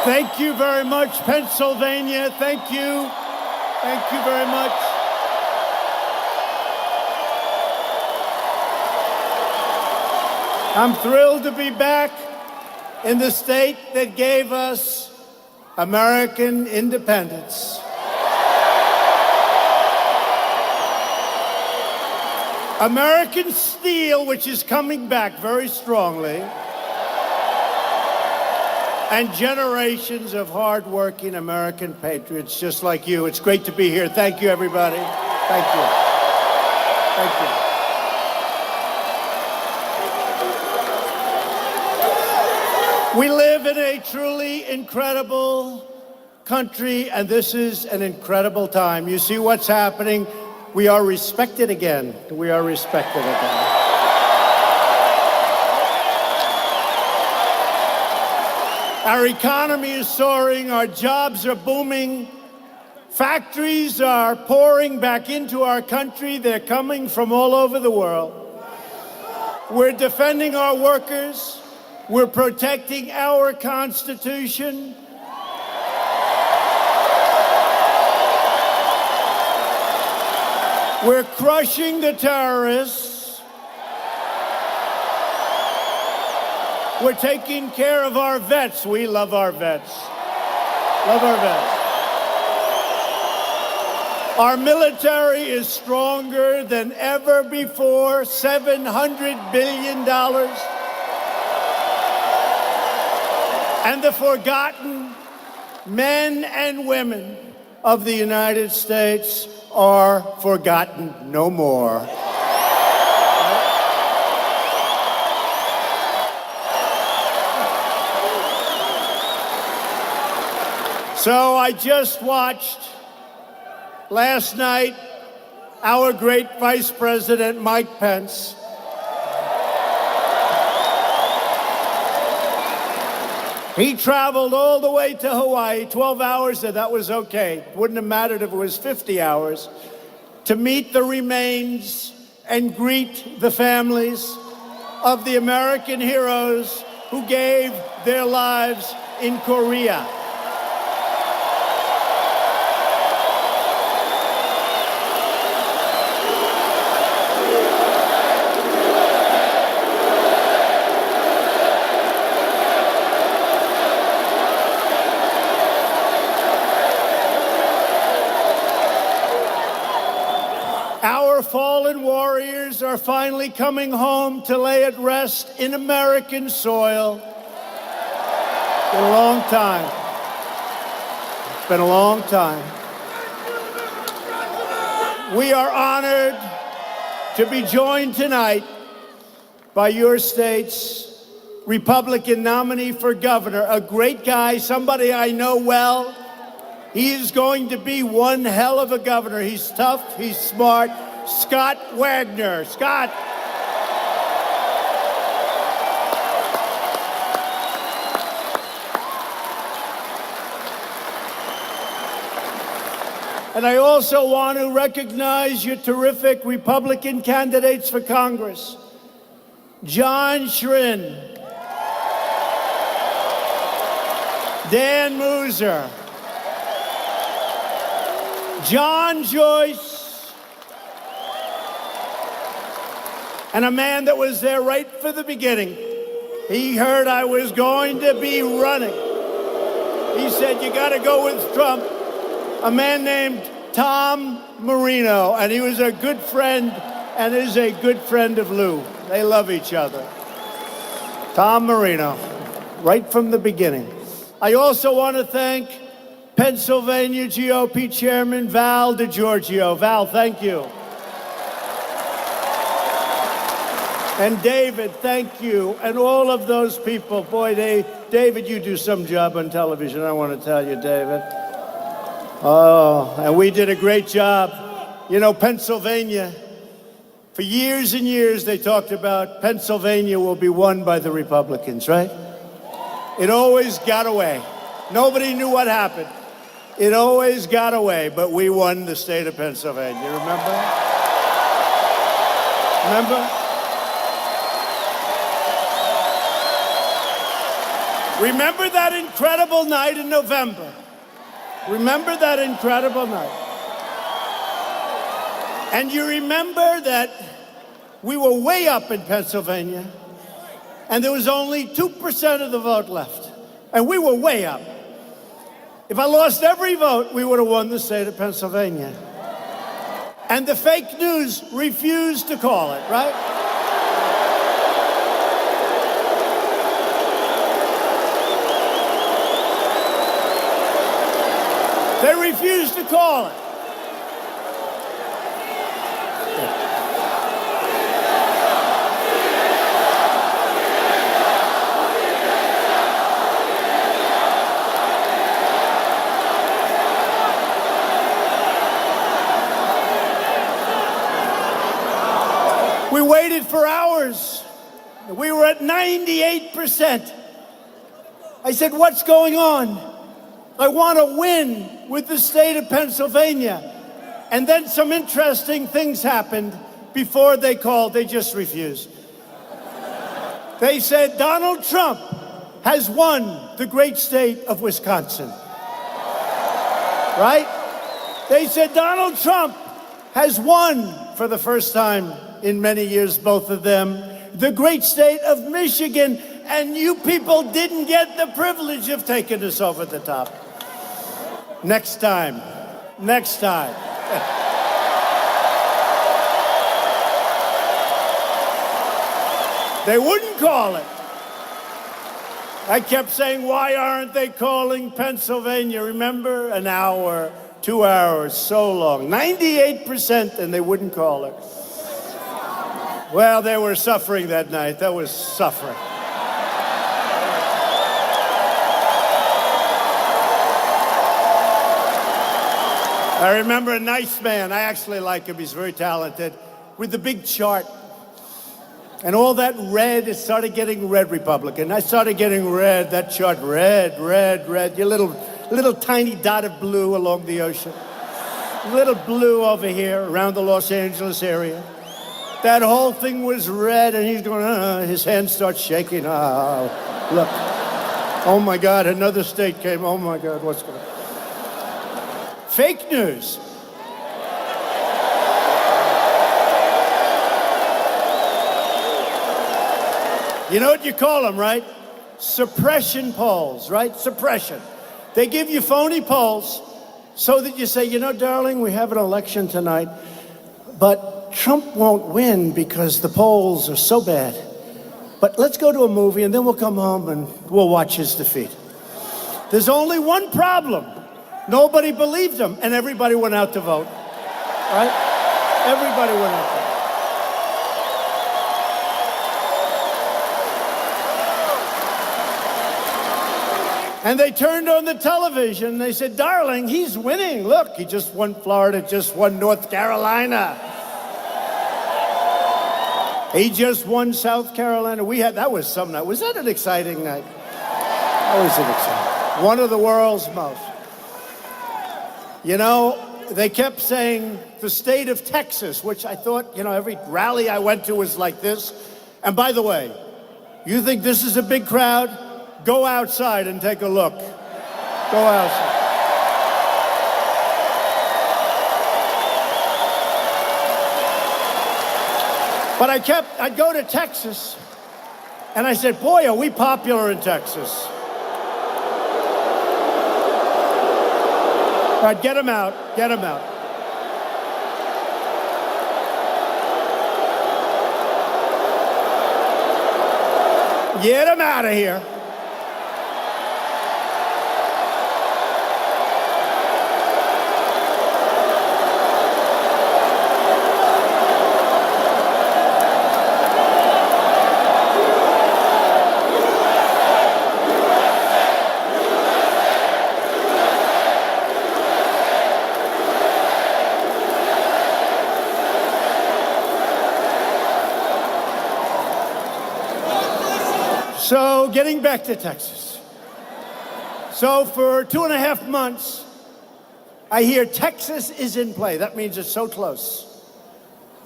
Thank you very much, Pennsylvania. Thank you. Thank you very much. I'm thrilled to be back in the state that gave us American independence. American steel, which is coming back very strongly, and generations of hardworking American patriots just like you. It's great to be here. Thank you, everybody. Thank you. Thank you. We live in a truly incredible country, and this is an incredible time. You see what's happening? We are respected again. We are respected again. Our economy is soaring. Our jobs are booming. Factories are pouring back into our country. They're coming from all over the world. We're defending our workers. We're protecting our Constitution. We're crushing the terrorists. We're taking care of our vets. We love our vets. Love our vets. Our military is stronger than ever before, $700 billion. And the forgotten men and women of the United States are forgotten no more. So I just watched last night our great Vice President Mike Pence he traveled all the way to Hawaii, 12 hours, and that was okay. Wouldn't have mattered if it was 50 hours, to meet the remains and greet the families of the American heroes who gave their lives in Korea. Our fallen warriors are finally coming home to lay at rest in American soil. It's been a long time. It's been a long time. We are honored to be joined tonight by your state's Republican nominee for governor, a great guy, somebody I know well. He is going to be one hell of a governor. He's tough, he's smart. Scott Wagner. Scott. And I also want to recognize your terrific Republican candidates for Congress. John Schrin, Dan Mooser, John Joyce, and a man that was there right for the beginning. He heard I was going to be running. He said, you got to go with Trump. A man named Tom Marino, and he was a good friend and is a good friend of Lou. They love each other. Tom Marino, right from the beginning. I also want to thank Pennsylvania GOP Chairman Val DeGiorgio. Val, thank you. And David, thank you. And all of those people. Boy, David, you do some job on television, I want to tell you, David. Oh, and we did a great job. You know, Pennsylvania, for years and years, they talked about Pennsylvania will be won by the Republicans, right? It always got away. Nobody knew what happened. It always got away, but we won the state of Pennsylvania. Remember? Remember? Remember that incredible night in November? Remember that incredible night? And you remember that we were way up in Pennsylvania, and there was only 2% of the vote left. And we were way up. If I lost every vote, we would have won the state of Pennsylvania. And the fake news refused to call it, right? They refused to call it. We waited for hours. We were at 98%. I said, what's going on? I want to win with the state of Pennsylvania. And then some interesting things happened before they called. They just refused. They said, Donald Trump has won the great state of Wisconsin. Right? They said, Donald Trump has won for the first time in many years, both of them, the great state of Michigan. And you people didn't get the privilege of taking us over the top. Next time. Next time. They wouldn't call it. I kept saying, why aren't they calling Pennsylvania? Remember? An hour, 2 hours, so long. 98%, and they wouldn't call it. Well, they were suffering that night. That was suffering. I remember a nice man, I actually like him, he's very talented, with the big chart. And all that red, it started getting red Republican. I started getting red, that chart, red, red, red. Your little tiny dot of blue along the ocean. Little blue over here around the Los Angeles area. That whole thing was red, and he's going, his hand starts shaking. Oh, look. Oh my God, another state came. Oh my God, what's going on? Fake news. You know what you call them, right? Suppression polls, right? Suppression. They give you phony polls so that you say, you know, darling, we have an election tonight, but Trump won't win because the polls are so bad. But let's go to a movie and then we'll come home and we'll watch his defeat. There's only one problem. Nobody believed him, and everybody went out to vote, right? Everybody went out to vote. And they turned on the television, and they said, darling, he's winning. Look, he just won Florida, just won North Carolina. He just won South Carolina. That was some night. Was that an exciting night? That was an exciting. One of the world's most. You know, they kept saying the state of Texas, which I thought, you know, every rally I went to was like this. And by the way, you think this is a big crowd? Go outside and take a look. Go outside. But I'd go to Texas, and I said, boy, are we popular in Texas. All right, get him out. Get him out. Get him out of here. So, getting back to Texas. So, for 2.5 months, I hear Texas is in play. That means it's so close.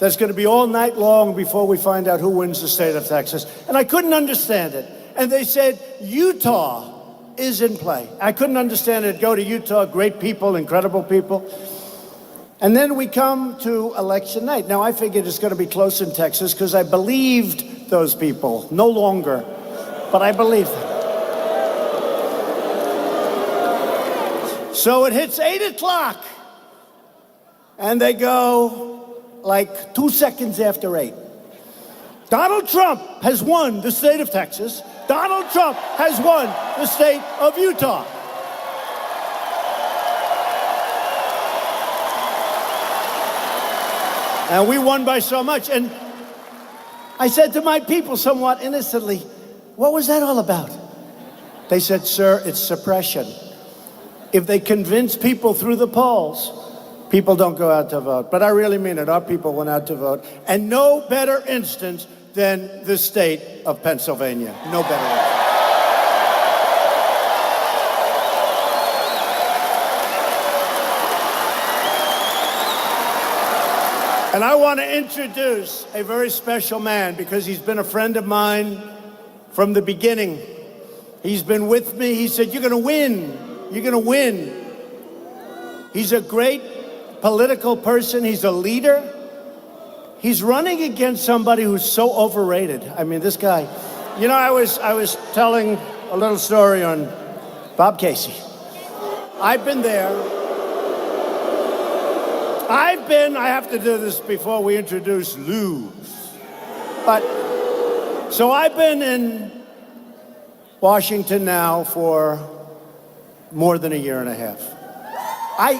That's going to be all night long before we find out who wins the state of Texas. And I couldn't understand it. and they said, Utah is in play. I couldn't understand it. Go to Utah, great people, incredible people. And then we come to election night. Now, I figured it's going to be close in Texas because I believed those people. No longer, but I believed them. So it hits 8 o'clock, and they go like 2 seconds after 8. Donald Trump has won the state of Texas. Donald Trump has won the state of Utah. And we won by so much. And I said to my people somewhat innocently, what was that all about? They said, sir, it's suppression. If they convince people through the polls, people don't go out to vote. But I really mean it. Our people went out to vote. And no better instance than the state of Pennsylvania. No better instance. And I want to introduce a very special man because he's been a friend of mine from the beginning. He's been with me. He said, you're going to win. You're going to win. He's a great political person. He's a leader. He's running against somebody who's so overrated. I mean, this guy. You know, I was telling a little story on Bob Casey. I've been there. I have to do this before we introduce Lou. So I've been in Washington now for more than a year and a half. I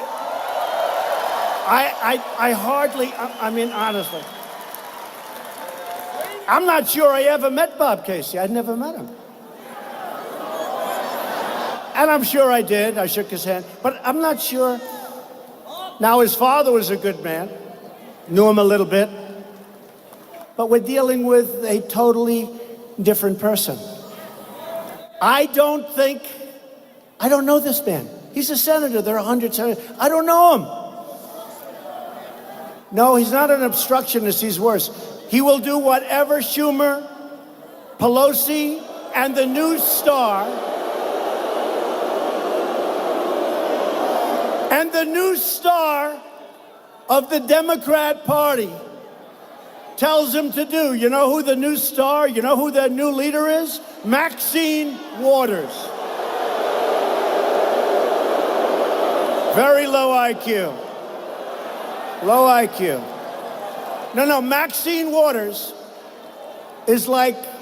hardly, I mean, honestly, I'm not sure I ever met Bob Casey. I'd never met him. And I'm sure I did. I shook his hand. But I'm not sure. Now, his father was a good man. Knew him a little bit. But we're dealing with a totally different person. I don't know this man. He's a senator. There are 100 senators. I don't know him. No, he's not an obstructionist. He's worse. He will do whatever Schumer, Pelosi, and the new star, of the Democrat Party tells him to do. You know who the new star, you know who the new leader is? Maxine Waters. Very low IQ. Low IQ. No, Maxine Waters is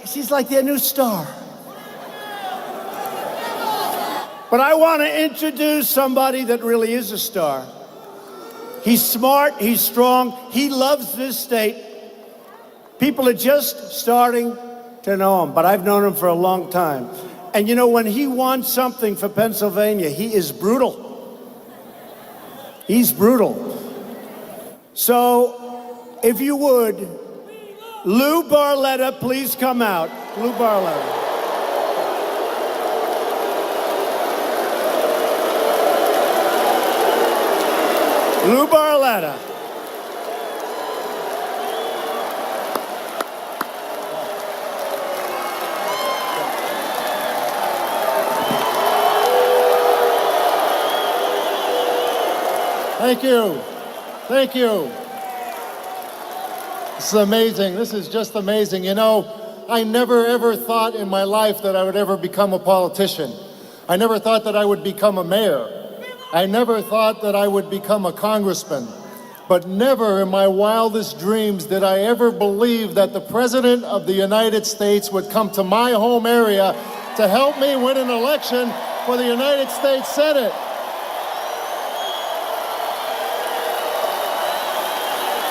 she's like their new star. But I want to introduce somebody that really is a star. He's smart, he's strong, he loves this state. People are just starting to know him, but I've known him for a long time. And you know, when he wants something for Pennsylvania, he is brutal. He's brutal. So, if you would, Lou Barletta, please come out. Lou Barletta. Lou Barletta. Thank you. Thank you. This is amazing. This is just amazing. You know, I never ever thought in my life that I would ever become a politician. I never thought that I would become a mayor. I never thought that I would become a congressman. But never in my wildest dreams did I ever believe that the President of the United States would come to my home area to help me win an election for the United States Senate.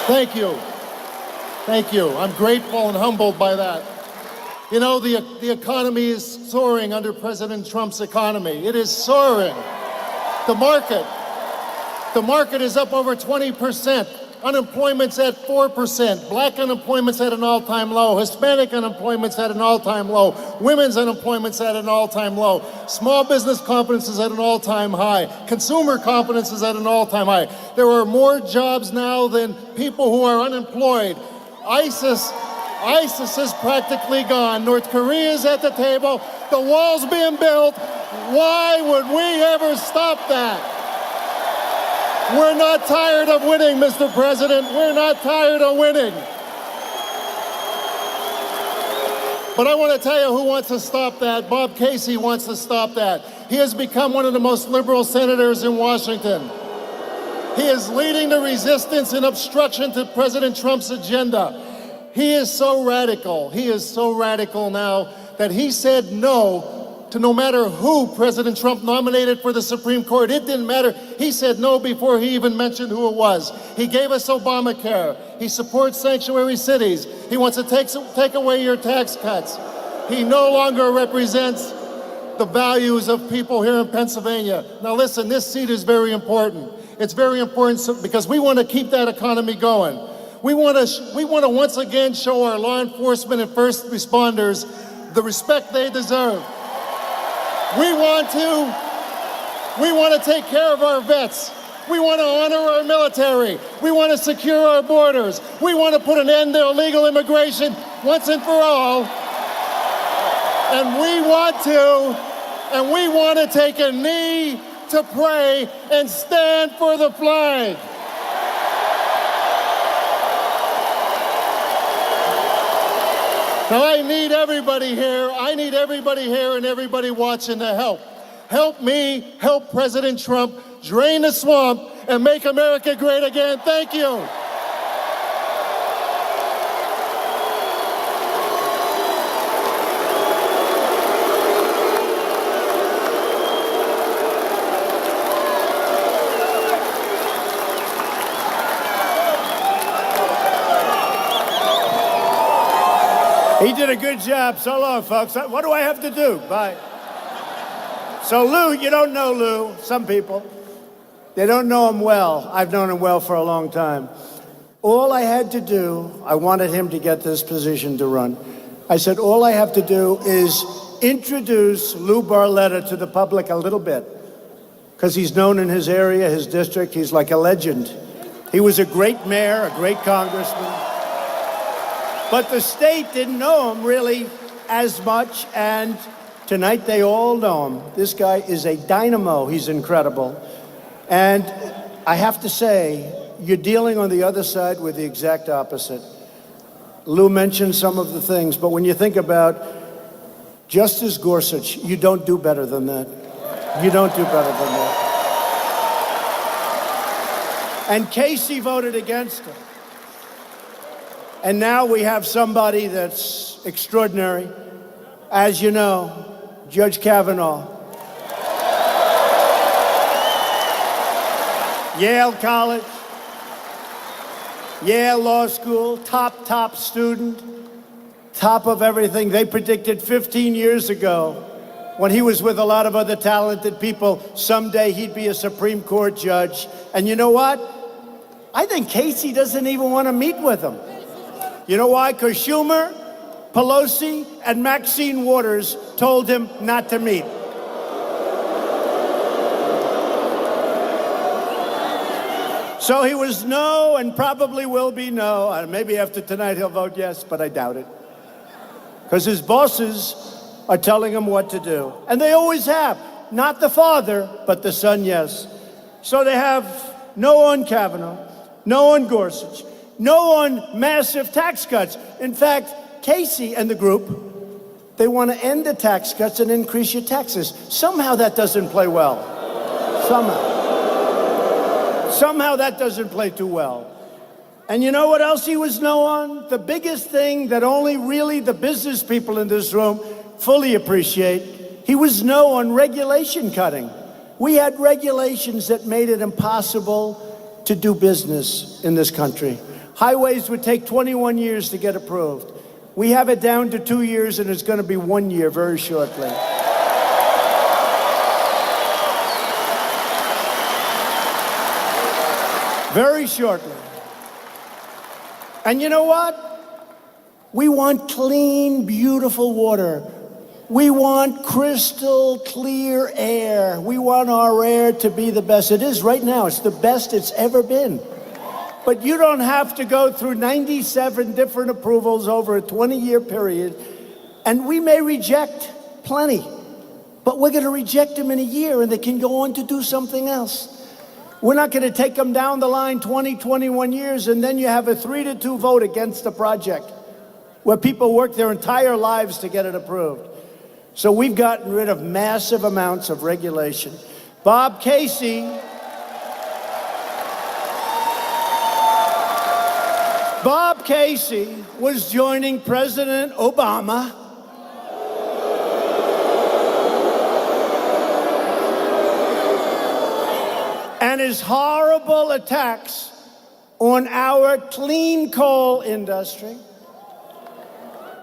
Thank you. Thank you. I'm grateful and humbled by that. You know, the economy is soaring under President Trump's economy. It is soaring. The market is up over 20%. Unemployment's at 4%. Black unemployment's at an all-time low. Hispanic unemployment's at an all-time low. Women's unemployment's at an all-time low. Small business confidence is at an all-time high. Consumer confidence is at an all-time high. There are more jobs now than people who are unemployed. ISIS ISIS is practically gone. North Korea is at the table. The wall's being built. Why would we ever stop that? We're not tired of winning, Mr. President. We're not tired of winning. But I want to tell you who wants to stop that. Bob Casey wants to stop that. He has become one of the most liberal senators in Washington. He is leading the resistance and obstruction to President Trump's agenda. He is so radical. He is so radical now that he said no to no matter who President Trump nominated for the Supreme Court. It didn't matter. He said no before he even mentioned who it was. He gave us Obamacare. He supports sanctuary cities. He wants to take away your tax cuts. He no longer represents the values of people here in Pennsylvania. Now listen, this seat is very important. It's very important because we want to keep that economy going. We want to once again show our law enforcement and first responders the respect they deserve. We want to take care of our vets. We want to honor our military. We want to secure our borders. We want to put an end to illegal immigration once and for all. And we want to take a knee to pray and stand for the flag. Now I need everybody here and everybody watching to help. Help me, help President Trump drain the swamp and make America great again. Thank you. He did a good job. So long, folks. What do I have to do? Bye. So Lou, you don't know Lou. Some people, they don't know him well. I've known him well for a long time. All I had to do, I wanted him to get this position to run. I said, all I have to do is introduce Lou Barletta to the public a little bit, because he's known in his area, his district. He's like a legend. He was a great mayor, a great congressman. But the state didn't know him really as much, and tonight they all know him. This guy is a dynamo. He's incredible. And I have to say, you're dealing on the other side with the exact opposite. Lou mentioned some of the things, but when you think about Justice Gorsuch, you don't do better than that. You don't do better than that. And Casey voted against him. And now we have somebody that's extraordinary. As you know, Judge Kavanaugh. Yale College, Yale Law School, top student, top of everything. They predicted 15 years ago, when he was with a lot of other talented people, someday he'd be a Supreme Court judge. And you know what? I think Casey doesn't even want to meet with him. You know why? Because Schumer, Pelosi, and Maxine Waters told him not to meet. So he was no, and probably will be no. Maybe after tonight he'll vote yes, but I doubt it. Because his bosses are telling him what to do. And they always have. Not the father, but the son, yes. So they have no on Kavanaugh, no on Gorsuch, no on massive tax cuts. In fact, Casey and the group, they want to end the tax cuts and increase your taxes. Somehow that doesn't play well. Somehow that doesn't play too well. And you know what else he was no on? The biggest thing that only really the business people in this room fully appreciate, he was no on regulation cutting. We had regulations that made it impossible to do business in this country. Highways would take 21 years to get approved. We have it down to 2 years, and it's going to be 1 year very shortly. Very shortly. And you know what? We want clean, beautiful water. We want crystal clear air. We want our air to be the best. It is right now. It's the best it's ever been. But you don't have to go through 97 different approvals over a 20-year period. And we may reject plenty, but we're going to reject them in a year and they can go on to do something else. We're not going to take them down the line 20, 21 years and then you have a 3-2 vote against the project where people work their entire lives to get it approved. So we've gotten rid of massive amounts of regulation. Bob Casey was joining President Obama and his horrible attacks on our clean coal industry.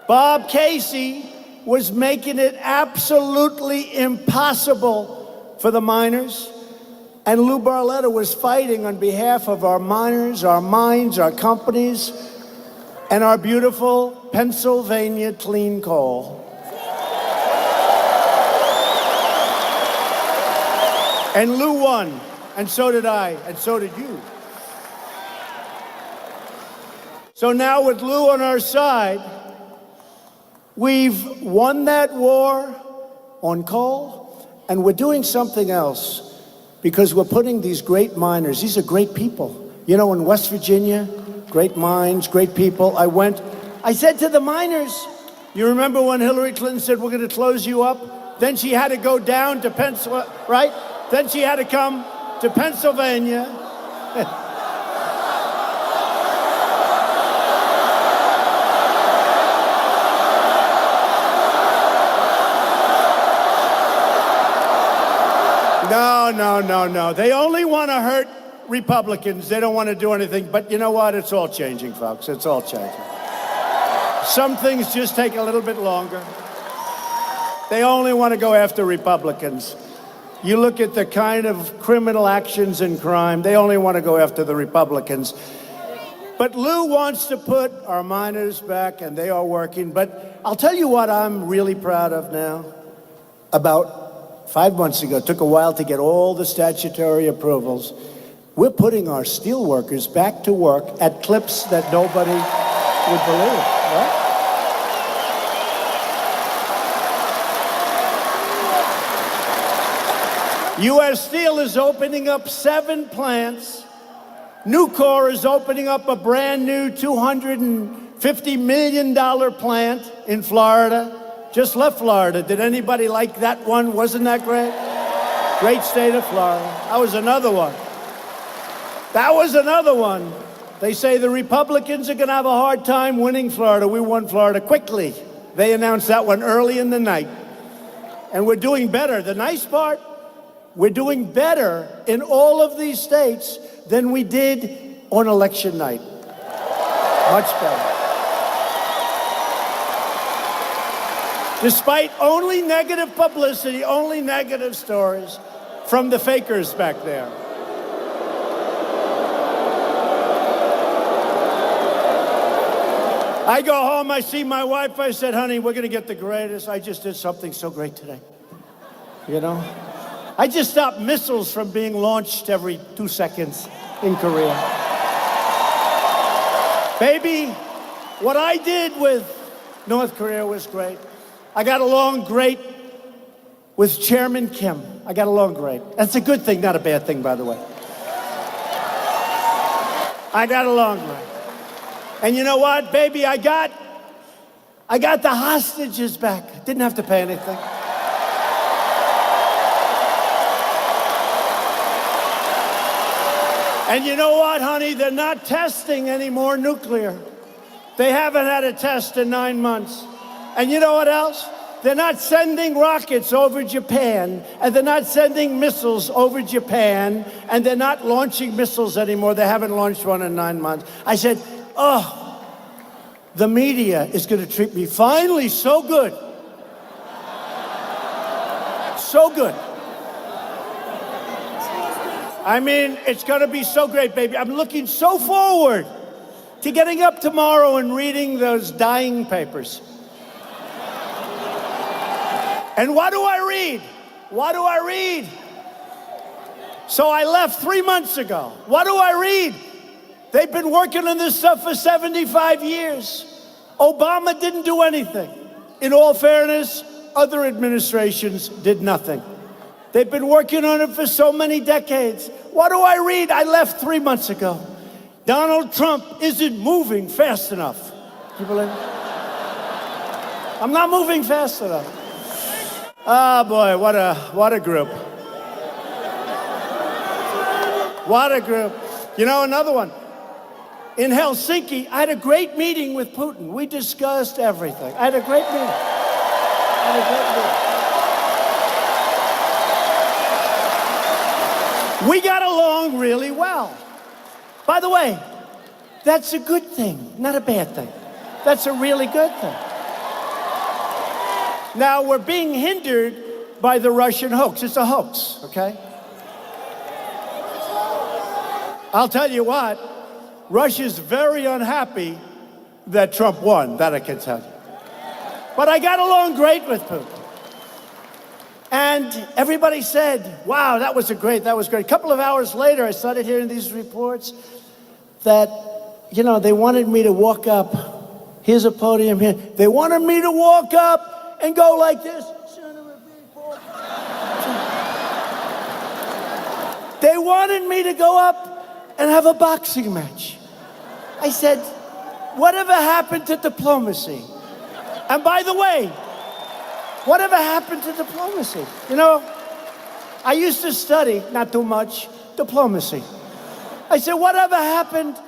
Bob Casey was making it absolutely impossible for the miners. And Lou Barletta was fighting on behalf of our miners, our mines, our companies, and our beautiful Pennsylvania clean coal. And Lou won, and so did I, and so did you. So now with Lou on our side, we've won that war on coal, and we're doing something else. Because we're putting these great miners, these are great people. You know, in West Virginia, great mines, great people. I said to the miners, you remember when Hillary Clinton said, we're going to close you up? Then she had to go down to Pennsylvania, right? Then she had to come to Pennsylvania. No. They only want to hurt Republicans. They don't want to do anything. But you know what? It's all changing, folks. It's all changing. Some things just take a little bit longer. They only want to go after Republicans. You look at the kind of criminal actions and crime, they only want to go after the Republicans. But Lou wants to put our miners back, and they are working. But I'll tell you what I'm really proud of now. About 5 months ago, it took a while to get all the statutory approvals. We're putting our steel workers back to work at clips that nobody would believe, right? U.S. Steel is opening up 7 plants. Nucor is opening up a brand new $250 million plant in Florida. Just left Florida. Did anybody like that one? Wasn't that great? Great state of Florida. That was another one. They say the Republicans are going to have a hard time winning Florida. We won Florida quickly. They announced that one early in the night. And we're doing better. The nice part, we're doing better in all of these states than we did on election night. Much better. Despite only negative publicity, only negative stories from the fakers back there. I go home, I see my wife, I said, honey, we're gonna get the greatest. I just did something so great today. You know? I just stopped missiles from being launched every 2 seconds in Korea. Baby, what I did with North Korea was great. I got along great with Chairman Kim. I got along great. That's a good thing, not a bad thing, by the way. I got along great. And you know what, baby? I got the hostages back. Didn't have to pay anything. And you know what, honey? They're not testing any more nuclear. They haven't had a test in 9 months. And you know what else? They're not sending rockets over Japan, and they're not sending missiles over Japan, and they're not launching missiles anymore. They haven't launched one in 9 months. I said, oh, the media is going to treat me finally so good. So good. I mean, it's going to be so great, baby. I'm looking so forward to getting up tomorrow and reading those dying papers. And what do I read? What do I read? So I left 3 months ago. What do I read? They've been working on this stuff for 75 years. Obama didn't do anything. In all fairness, other administrations did nothing. They've been working on it for so many decades. What do I read? I left 3 months ago. Donald Trump isn't moving fast enough. You believe it? I'm not moving fast enough. Oh boy, what a group. What a group. You know, another one. In Helsinki, I had a great meeting with Putin. We discussed everything. I had a great meeting. We got along really well. By the way, that's a good thing, not a bad thing. That's a really good thing. Now, we're being hindered by the Russian hoax. It's a hoax, okay? I'll tell you what, Russia's very unhappy that Trump won, that I can tell you. But I got along great with Putin. And everybody said, wow, that was great. A couple of hours later, I started hearing these reports that, you know, they wanted me to walk up. Here's a podium here. They wanted me to walk up and go like this. They wanted me to go up and have a boxing match. I said, whatever happened to diplomacy? And by the way, whatever happened to diplomacy? You know, I used to study, not too much, diplomacy. I said, whatever happened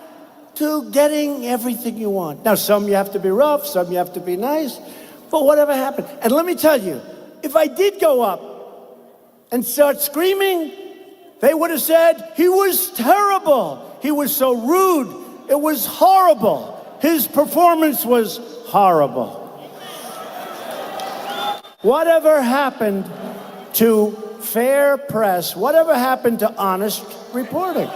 to getting everything you want? Now, some you have to be rough, some you have to be nice, but whatever happened. And let me tell you, if I did go up and start screaming, they would have said, he was terrible. He was so rude. It was horrible. His performance was horrible. Whatever happened to fair press? Whatever happened to honest reporting?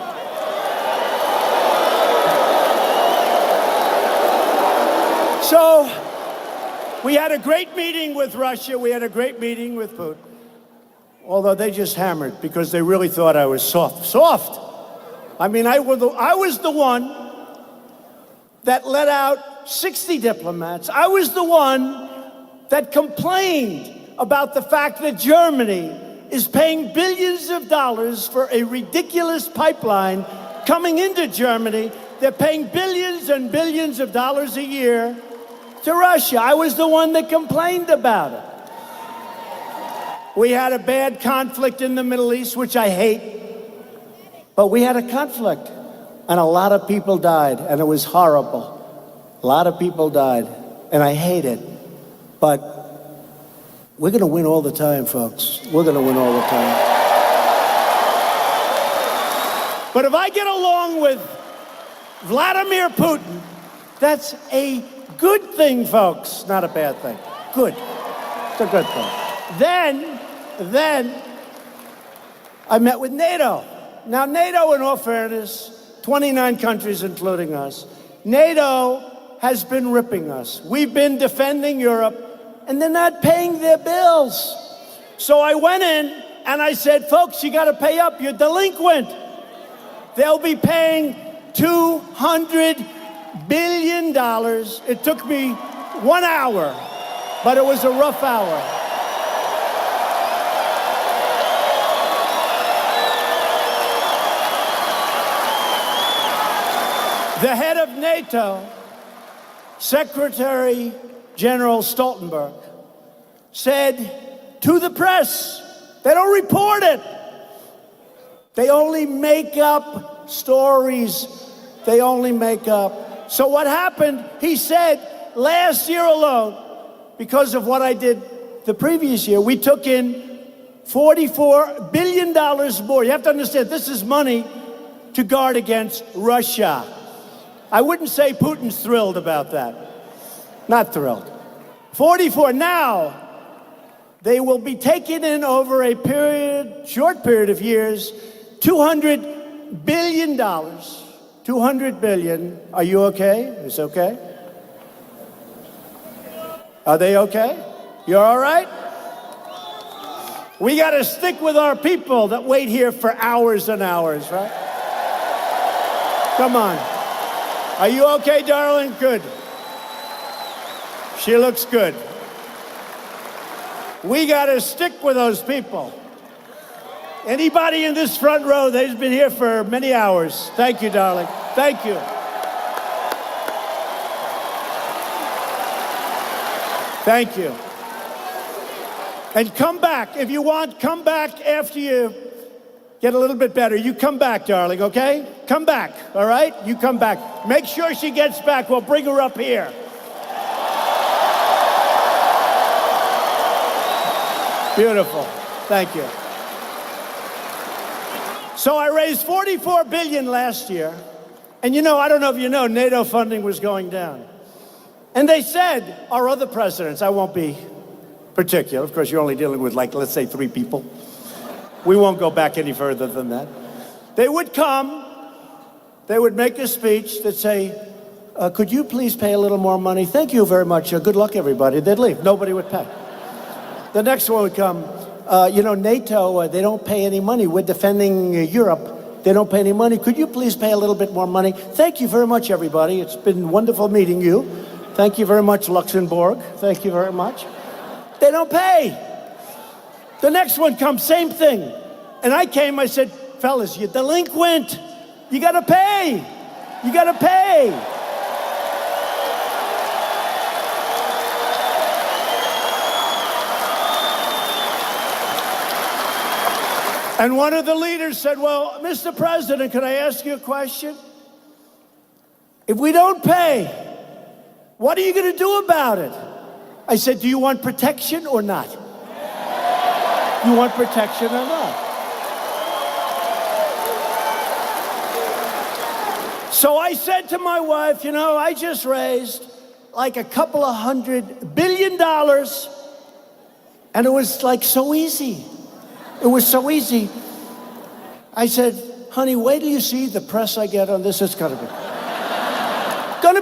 So, we had a great meeting with Russia. We had a great meeting with Putin. Although they just hammered because they really thought I was soft. Soft! I mean, I was the one that let out 60 diplomats. I was the one that complained about the fact that Germany is paying billions of dollars for a ridiculous pipeline coming into Germany. They're paying billions and billions of dollars a year to Russia. I was the one that complained about it. We had a bad conflict in the Middle East, which I hate. But we had a conflict, and a lot of people died, and it was horrible. A lot of people died, and I hate it. But we're going to win all the time, folks. We're going to win all the time. But if I get along with Vladimir Putin, that's a good thing, folks. Not a bad thing. Good. It's a good thing. Then I met with NATO. Now, NATO, in all fairness, 29 countries, including us, NATO has been ripping us. We've been defending Europe, and they're not paying their bills. So I went in and I said, folks, you got to pay up. You're delinquent. They'll be paying $200 billion. It took me 1 hour, but it was a rough hour. The head of NATO, Secretary General Stoltenberg, said to the press, they don't report it. They only make up stories. They only make up. So what happened, he said, last year alone, because of what I did the previous year, we took in $44 billion more. You have to understand, this is money to guard against Russia. I wouldn't say Putin's thrilled about that. Not thrilled. 44. Now, they will be taking in over a short period of years, $200 billion. $200 billion. Are you okay? Is okay? Are they okay? You're all right? We got to stick with our people that wait here for hours and hours, right? Come on. Are you okay, darling? Good. She looks good. We got to stick with those people. Anybody in this front row, they've been here for many hours. Thank you, darling. Thank you. Thank you. And come back. If you want, come back after you get a little bit better. You come back, darling, okay? Come back, all right? You come back. Make sure she gets back. We'll bring her up here. Beautiful. Thank you. So I raised $44 billion last year. And you know, I don't know if you know, NATO funding was going down. And they said, our other presidents, I won't be particular. Of course, you're only dealing with, like, let's say 3 people. We won't go back any further than that. They would come, they would make a speech that say, could you please pay a little more money? Thank you very much. Good luck, everybody. They'd leave. Nobody would pay. The next one would come, you know, NATO, they don't pay any money. We're defending Europe. They don't pay any money. Could you please pay a little bit more money? Thank you very much, everybody. It's been wonderful meeting you. Thank you very much, Luxembourg. Thank you very much. They don't pay. The next one comes, same thing. And I came, I said, fellas, you're delinquent. You gotta pay. You gotta pay. And one of the leaders said, well, Mr. President, could I ask you a question? If we don't pay, what are you going to do about it? I said, do you want protection or not? You want protection or not? So I said to my wife, you know, I just raised like a couple of $100 billion, and it was like so easy. It was so easy. I said, honey, wait till you see the press I get on this. It's gonna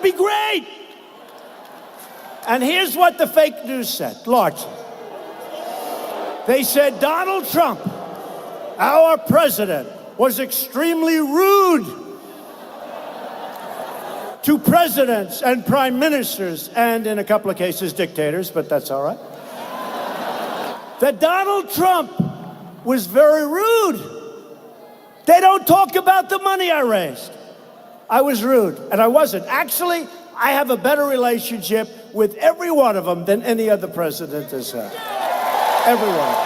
be great. And here's what the fake news said, largely. They said Donald Trump, our president, was extremely rude to presidents and prime ministers, and in a couple of cases, dictators, but that's all right. That Donald Trump was very rude. They don't talk about the money I raised. I was rude, and I wasn't. Actually, I have a better relationship with every one of them than any other president has had. Everyone.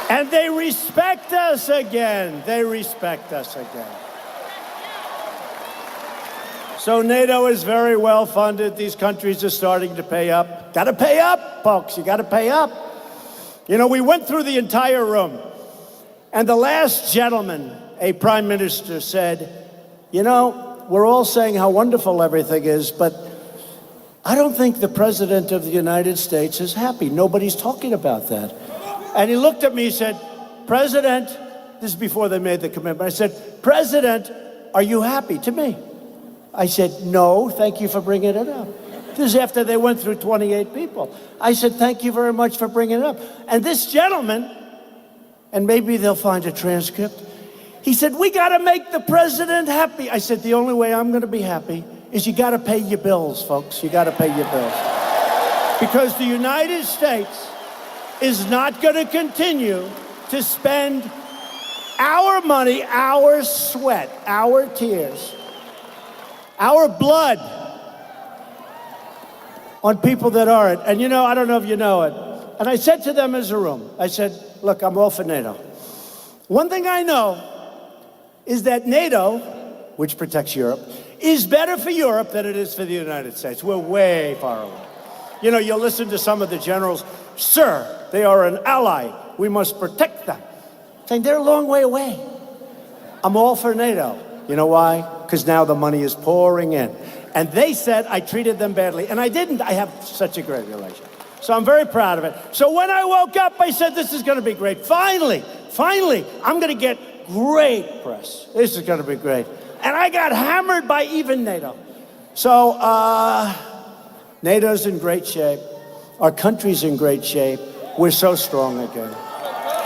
And they respect us again. They respect us again. So NATO is very well funded. These countries are starting to pay up. Got to pay up, folks. You got to pay up. You know, we went through the entire room, and the last gentleman, a prime minister, said, you know, we're all saying how wonderful everything is, but I don't think the president of the United States is happy. Nobody's talking about that. And he looked at me and said, President, this is before they made the commitment. I said, President, are you happy? To me. I said, no, thank you for bringing it up. This is after they went through 28 people. I said, thank you very much for bringing it up. And this gentleman, and maybe they'll find a transcript, he said, we got to make the president happy. I said, the only way I'm going to be happy is you got to pay your bills, folks. You got to pay your bills. Because the United States is not going to continue to spend our money, our sweat, our tears, our blood on people that aren't. And you know, I don't know if you know it. And I said to them as a room, I said, look, I'm all for NATO. One thing I know is that NATO, which protects Europe, is better for Europe than it is for the United States. We're way far away. You know, you'll listen to some of the generals, sir, they are an ally. We must protect them. Saying they're a long way away. I'm all for NATO. You know why? Because now the money is pouring in. And they said I treated them badly. And I didn't. I have such a great relationship. So I'm very proud of it. So when I woke up, I said, this is going to be great. Finally, I'm going to get great press. This is going to be great. And I got hammered by even NATO. So NATO's in great shape. Our country's in great shape. We're so strong again.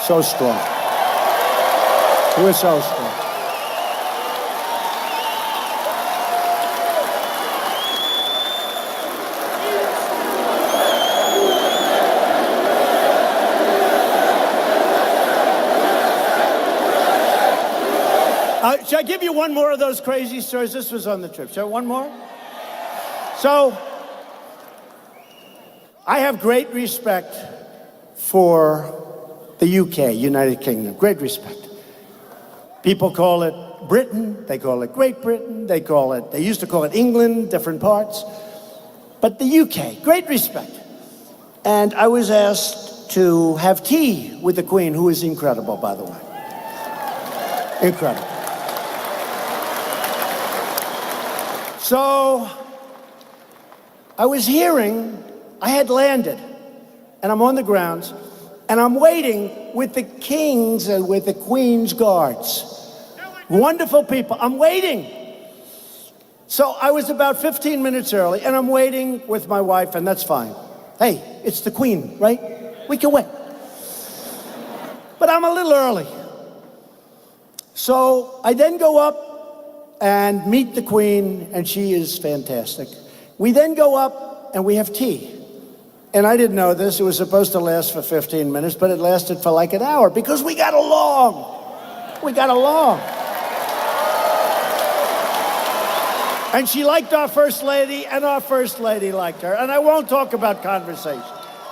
So strong. We're so strong. Shall I give you one more of those crazy stories? This was on the trip. Shall I one more? So, I have great respect for the UK, United Kingdom. Great respect. People call it Britain, they call it Great Britain, they used to call it England, different parts. But the UK, great respect. And I was asked to have tea with the Queen, who is incredible, by the way. Incredible. So, I was hearing, I had landed, and I'm on the grounds, and I'm waiting with the King's and with the Queen's guards. Wonderful people. I'm waiting. So I was about 15 minutes early, and I'm waiting with my wife, and that's fine. Hey, it's the Queen, right? We can wait. But I'm a little early. So I then go up and meet the Queen, and she is fantastic. We then go up and we have tea. And I didn't know this. It was supposed to last for 15 minutes, but it lasted for like an hour because we got along. We got along. And she liked our First Lady, and our First Lady liked her. And I won't talk about conversation,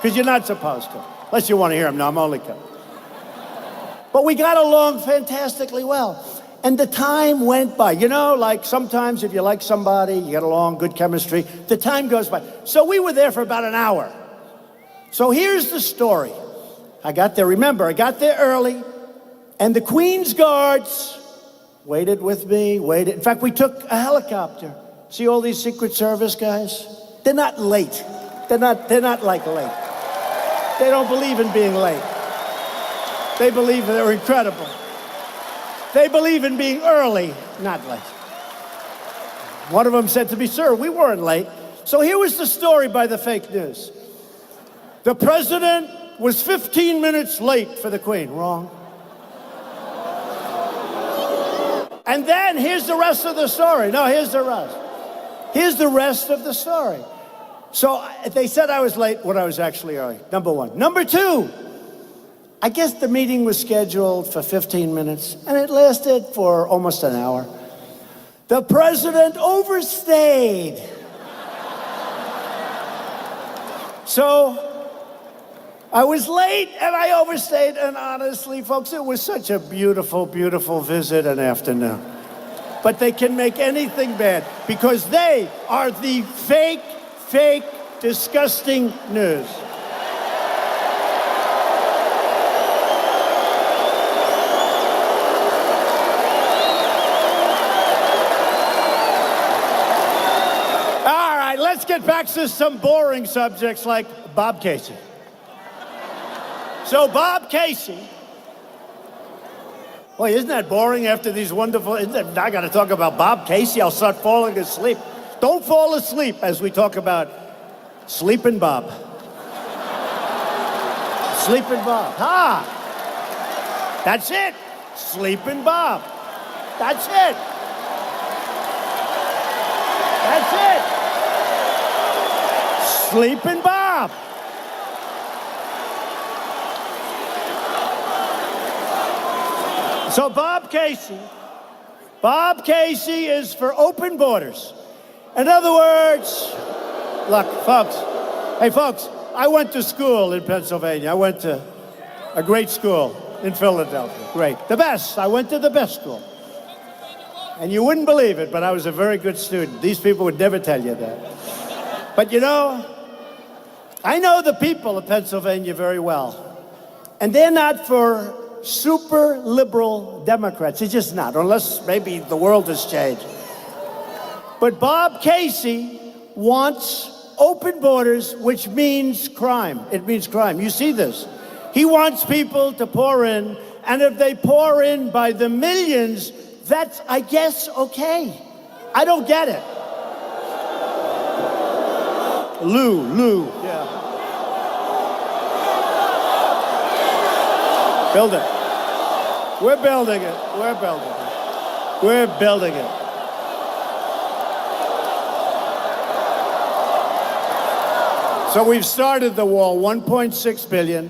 because you're not supposed to. Unless you want to hear them. No, I'm only kidding. But we got along fantastically well. And the time went by. You know, like sometimes if you like somebody, you get along, good chemistry, the time goes by. So we were there for about an hour. So here's the story. I got there, remember, I got there early, and the Queen's guards waited with me, waited. In fact, we took a helicopter. See all these Secret Service guys? They're not late. They're not like late. They don't believe in being late. They believe they're incredible. They believe in being early, not late. One of them said to me, sir, we weren't late. So here was the story by the fake news. The president was 15 minutes late for the Queen. Wrong. And then here's the rest of the story. No, here's the rest. Here's the rest of the story. So they said I was late when I was actually early, number one. Number two, I guess the meeting was scheduled for 15 minutes, and it lasted for almost an hour. The president overstayed. So I was late, and I overstayed, and honestly, folks, it was such a beautiful, beautiful visit and afternoon. But they can make anything bad, because they are the fake, disgusting news. All right, let's get back to some boring subjects like Bob Casey. So Bob Casey, boy, isn't that boring after these wonderful, I got to talk about Bob Casey, I'll start falling asleep. Don't fall asleep as we talk about Sleepin' Bob. Sleepin' Bob, that's it, Sleepin' Bob, that's it. That's it. Sleepin' Bob. So Bob Casey is for open borders. In other words, look, folks, hey folks, I went to school in Pennsylvania. I went to a great school in Philadelphia. Great, the best. I went to the best school. And you wouldn't believe it, but I was a very good student. These people would never tell you that. But you know, I know the people of Pennsylvania very well. And they're not for super liberal Democrats. It's just not, unless maybe the world has changed. But Bob Casey wants open borders, which means crime. It means crime. You see this. He wants people to pour in, and if they pour in by the millions, that's, I guess, okay. I don't get it. Lou, yeah. Build it. We're building it. We're building it. We're building it. So we've started the wall, 1.6 billion.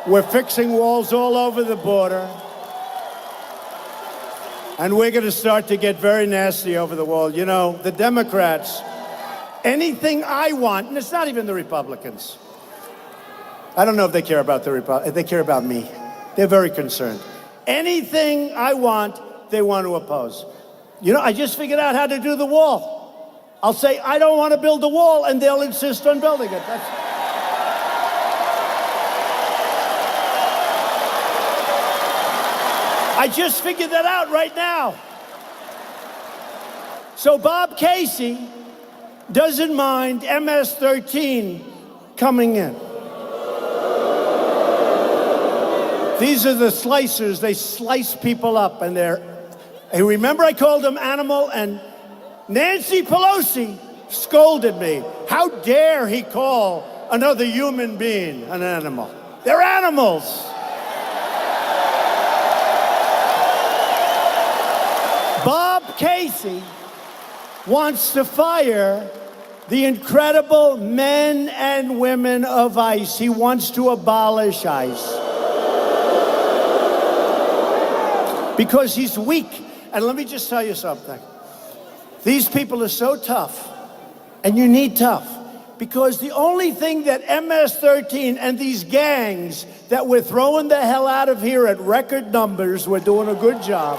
We're fixing walls all over the border. And we're going to start to get very nasty over the wall. You know, the Democrats, anything I want, and it's not even the Republicans. I don't know if they care about the Republicans. They care about me. They're very concerned. Anything I want, they want to oppose. You know, I just figured out how to do the wall. I'll say, I don't want to build the wall, and they'll insist on building it. I just figured that out right now. So Bob Casey doesn't mind MS-13 coming in. These are the slicers. They slice people up, and hey, remember I called them animal, and Nancy Pelosi scolded me. How dare he call another human being an animal? They're animals. Bob Casey wants to fire the incredible men and women of ICE. He wants to abolish ICE. Because he's weak. And let me just tell you something. These people are so tough, and you need tough, because the only thing that MS-13 and these gangs that we're throwing the hell out of here at record numbers, we're doing a good job.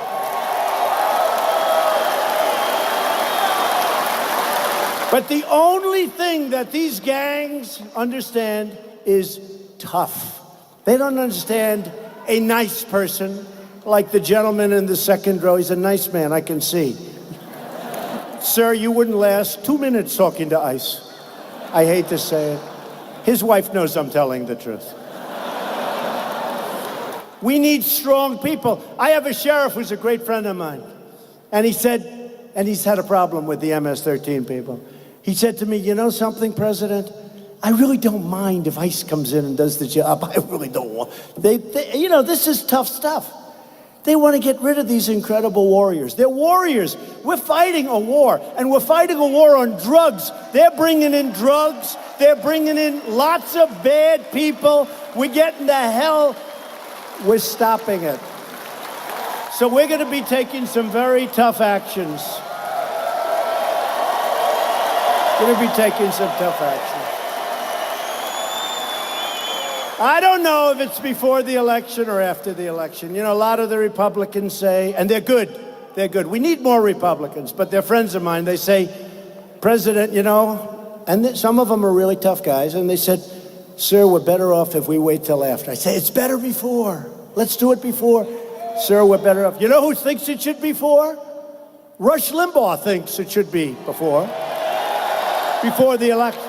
But the only thing that these gangs understand is tough. They don't understand a nice person, like the gentleman in the second row. He's a nice man, I can see. Sir, you wouldn't last 2 minutes talking to ICE. I hate to say it. His wife knows I'm telling the truth. We need strong people. I have a sheriff who's a great friend of mine. And he said, and he's had a problem with the MS-13 people. He said to me, you know something, President? I really don't mind if ICE comes in and does the job. I really don't want. You know, this is tough stuff. They want to get rid of these incredible warriors. They're warriors. We're fighting a war, and we're fighting a war on drugs. They're bringing in drugs. They're bringing in lots of bad people. We're getting the hell. We're stopping it. So we're going to be taking some very tough actions. We're going to be taking some tough action. I don't know if it's before the election or after the election. You know, a lot of the Republicans say, and they're good. We need more Republicans, but they're friends of mine. They say, President, you know, and some of them are really tough guys, and they said, sir, we're better off if we wait till after. I say, it's better before. Let's do it before. Sir, we're better off. You know who thinks it should be before? Rush Limbaugh thinks it should be before the election.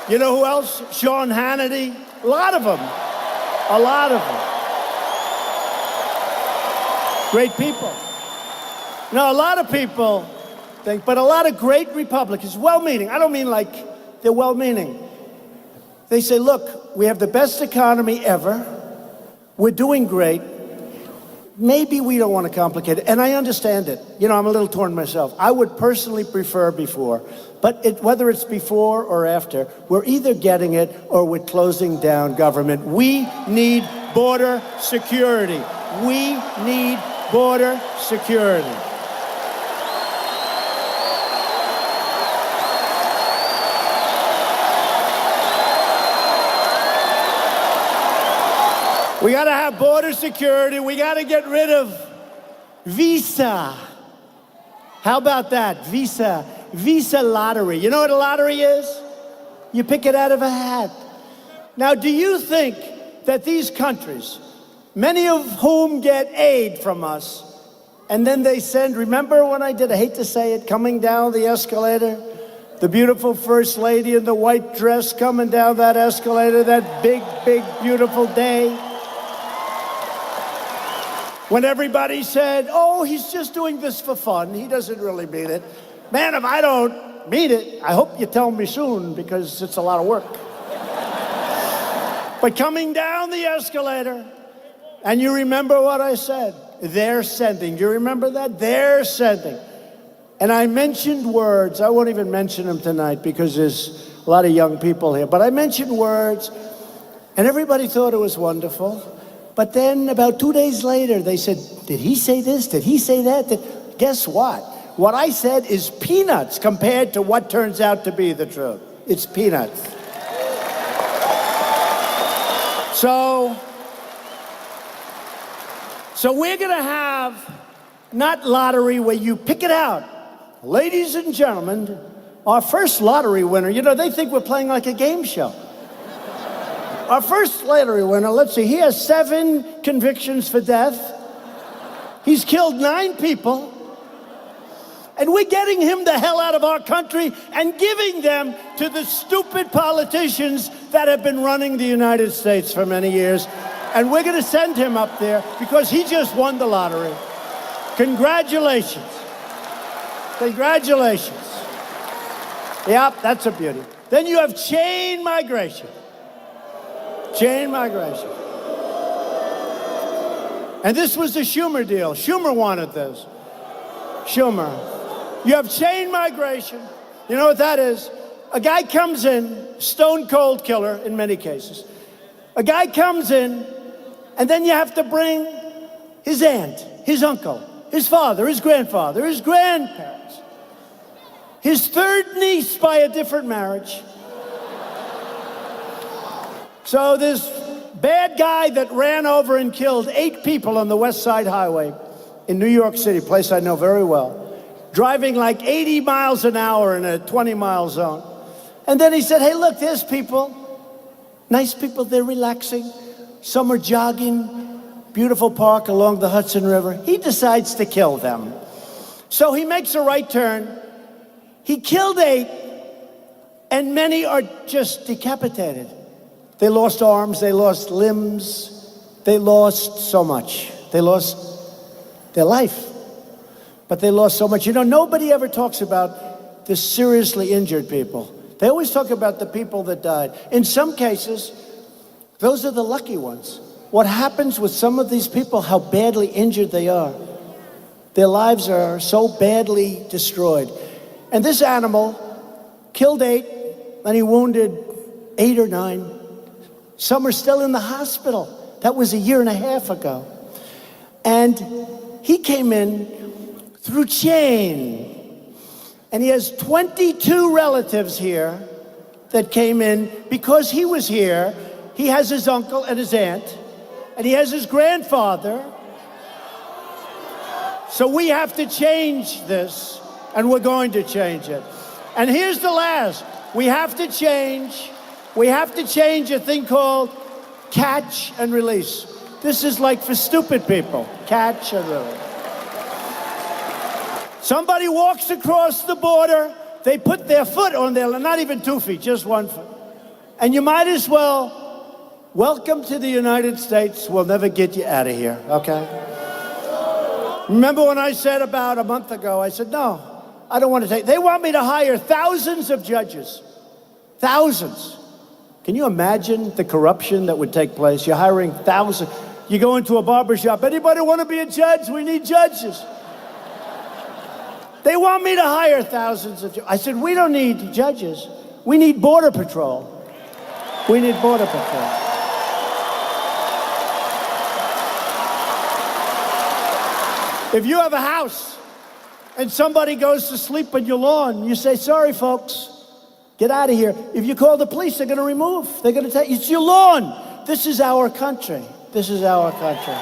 You know who else? Sean Hannity. A lot of them. Great people. Now, a lot of people think, but a lot of great Republicans, well-meaning. I don't mean like they're well-meaning. They say, look, we have the best economy ever. We're doing great. Maybe we don't want to complicate it. And I understand it. You know, I'm a little torn myself. I would personally prefer before. But whether it's before or after, we're either getting it or we're closing down government. We need border security. We need border security. We got to have border security. We got to get rid of Visa. How about that? Visa lottery. You know what a lottery is? You pick it out of a hat. Now, do you think that these countries, many of whom get aid from us, and then they send, remember when I hate to say it, coming down the escalator, the beautiful First Lady in the white dress coming down that escalator, that big, big, beautiful day, when everybody said, oh, he's just doing this for fun, he doesn't really mean it. Man, if I don't mean it, I hope you tell me soon, because it's a lot of work. But coming down the escalator, and you remember what I said, they're sending. Do you remember that? They're sending. And I mentioned words. I won't even mention them tonight because there's a lot of young people here. But I mentioned words, and everybody thought it was wonderful. But then about 2 days later, they said, did he say this? Did he say that? Guess what? What I said is peanuts compared to what turns out to be the truth. It's peanuts. So we're going to have not lottery where you pick it out. Ladies and gentlemen, our first lottery winner, you know, they think we're playing like a game show. Our first lottery winner, let's see, he has 7 convictions for death. He's killed 9 people. And we're getting him the hell out of our country and giving them to the stupid politicians that have been running the United States for many years. And we're going to send him up there because he just won the lottery. Congratulations. Congratulations. Yep, that's a beauty. Then you have chain migration. Chain migration. And this was the Schumer deal. Schumer wanted this. Schumer. You have chain migration. You know what that is? A guy comes in, stone cold killer in many cases. A guy comes in, and then you have to bring his aunt, his uncle, his father, his grandfather, his grandparents, his third niece by a different marriage. So this bad guy that ran over and killed 8 people on the West Side Highway in New York City, a place I know very well, driving like 80 miles an hour in a 20-mile zone. And then he said, hey, look, there's people, nice people, they're relaxing. Some are jogging, beautiful park along the Hudson River. He decides to kill them. So he makes a right turn. He killed 8, and many are just decapitated. They lost arms, they lost limbs, they lost so much. They lost their life, but they lost so much. You know, nobody ever talks about the seriously injured people. They always talk about the people that died. In some cases, those are the lucky ones. What happens with some of these people, how badly injured they are. Their lives are so badly destroyed. And this animal killed 8, and he wounded 8 or 9. Some are still in the hospital. That was a year and a half ago. And he came in through chain. And he has 22 relatives here that came in because he was here. He has his uncle and his aunt, and he has his grandfather. So we have to change this, and we're going to change it. And here's the last. We have to change a thing called catch and release. This is like for stupid people. Catch and release. Somebody walks across the border, they put their foot on there, not even 2 feet, just 1 foot. And you might as well, welcome to the United States, we'll never get you out of here, okay? Remember when I said about a month ago, I said, no, I don't want to take, they want me to hire thousands of judges. Thousands. Can you imagine the corruption that would take place? You're hiring thousands. You go into a barber shop, anybody want to be a judge? We need judges. They want me to hire thousands of judges. I said, we don't need judges. We need Border Patrol. We need Border Patrol. If you have a house and somebody goes to sleep on your lawn, you say, sorry, folks. Get out of here. If you call the police, they're going to remove. They're going to tell you, it's your lawn. This is our country. This is our country.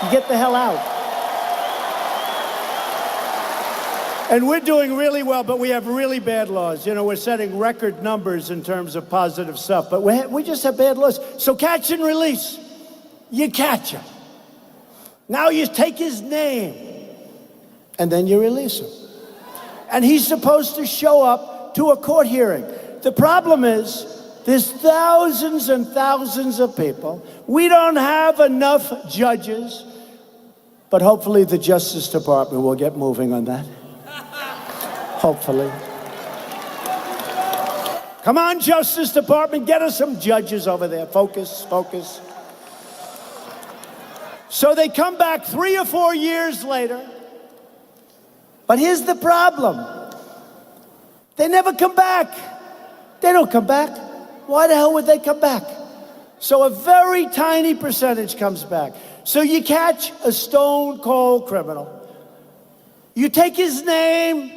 You get the hell out. And we're doing really well, but we have really bad laws. You know, we're setting record numbers in terms of positive stuff, but we just have bad laws. So catch and release. You catch him. Now you take his name, and then you release him. And he's supposed to show up to a court hearing. The problem is, there's thousands and thousands of people. We don't have enough judges, but hopefully the Justice Department will get moving on that. Hopefully. Come on, Justice Department, get us some judges over there. Focus, focus. So they come back 3 or 4 years later. But here's the problem. They never come back. They don't come back. Why the hell would they come back? So a very tiny percentage comes back. So you catch a stone cold criminal. You take his name.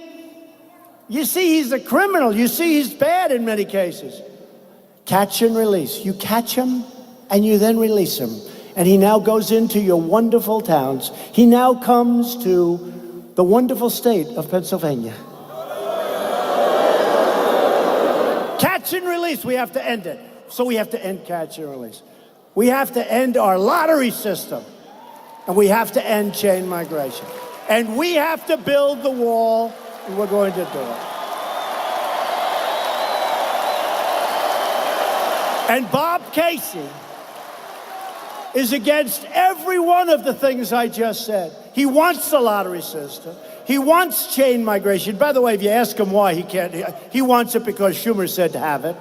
You see he's a criminal. You see he's bad in many cases. Catch and release. You catch him and you then release him. And he now goes into your wonderful towns. He now comes to the wonderful state of Pennsylvania. Catch and release, we have to end it. So we have to end catch and release. We have to end our lottery system. And we have to end chain migration. And we have to build the wall, and we're going to do it. And Bob Casey is against every one of the things I just said. He wants the lottery system. He wants chain migration. By the way, if you ask him why, he can't. He wants it because Schumer said to have it.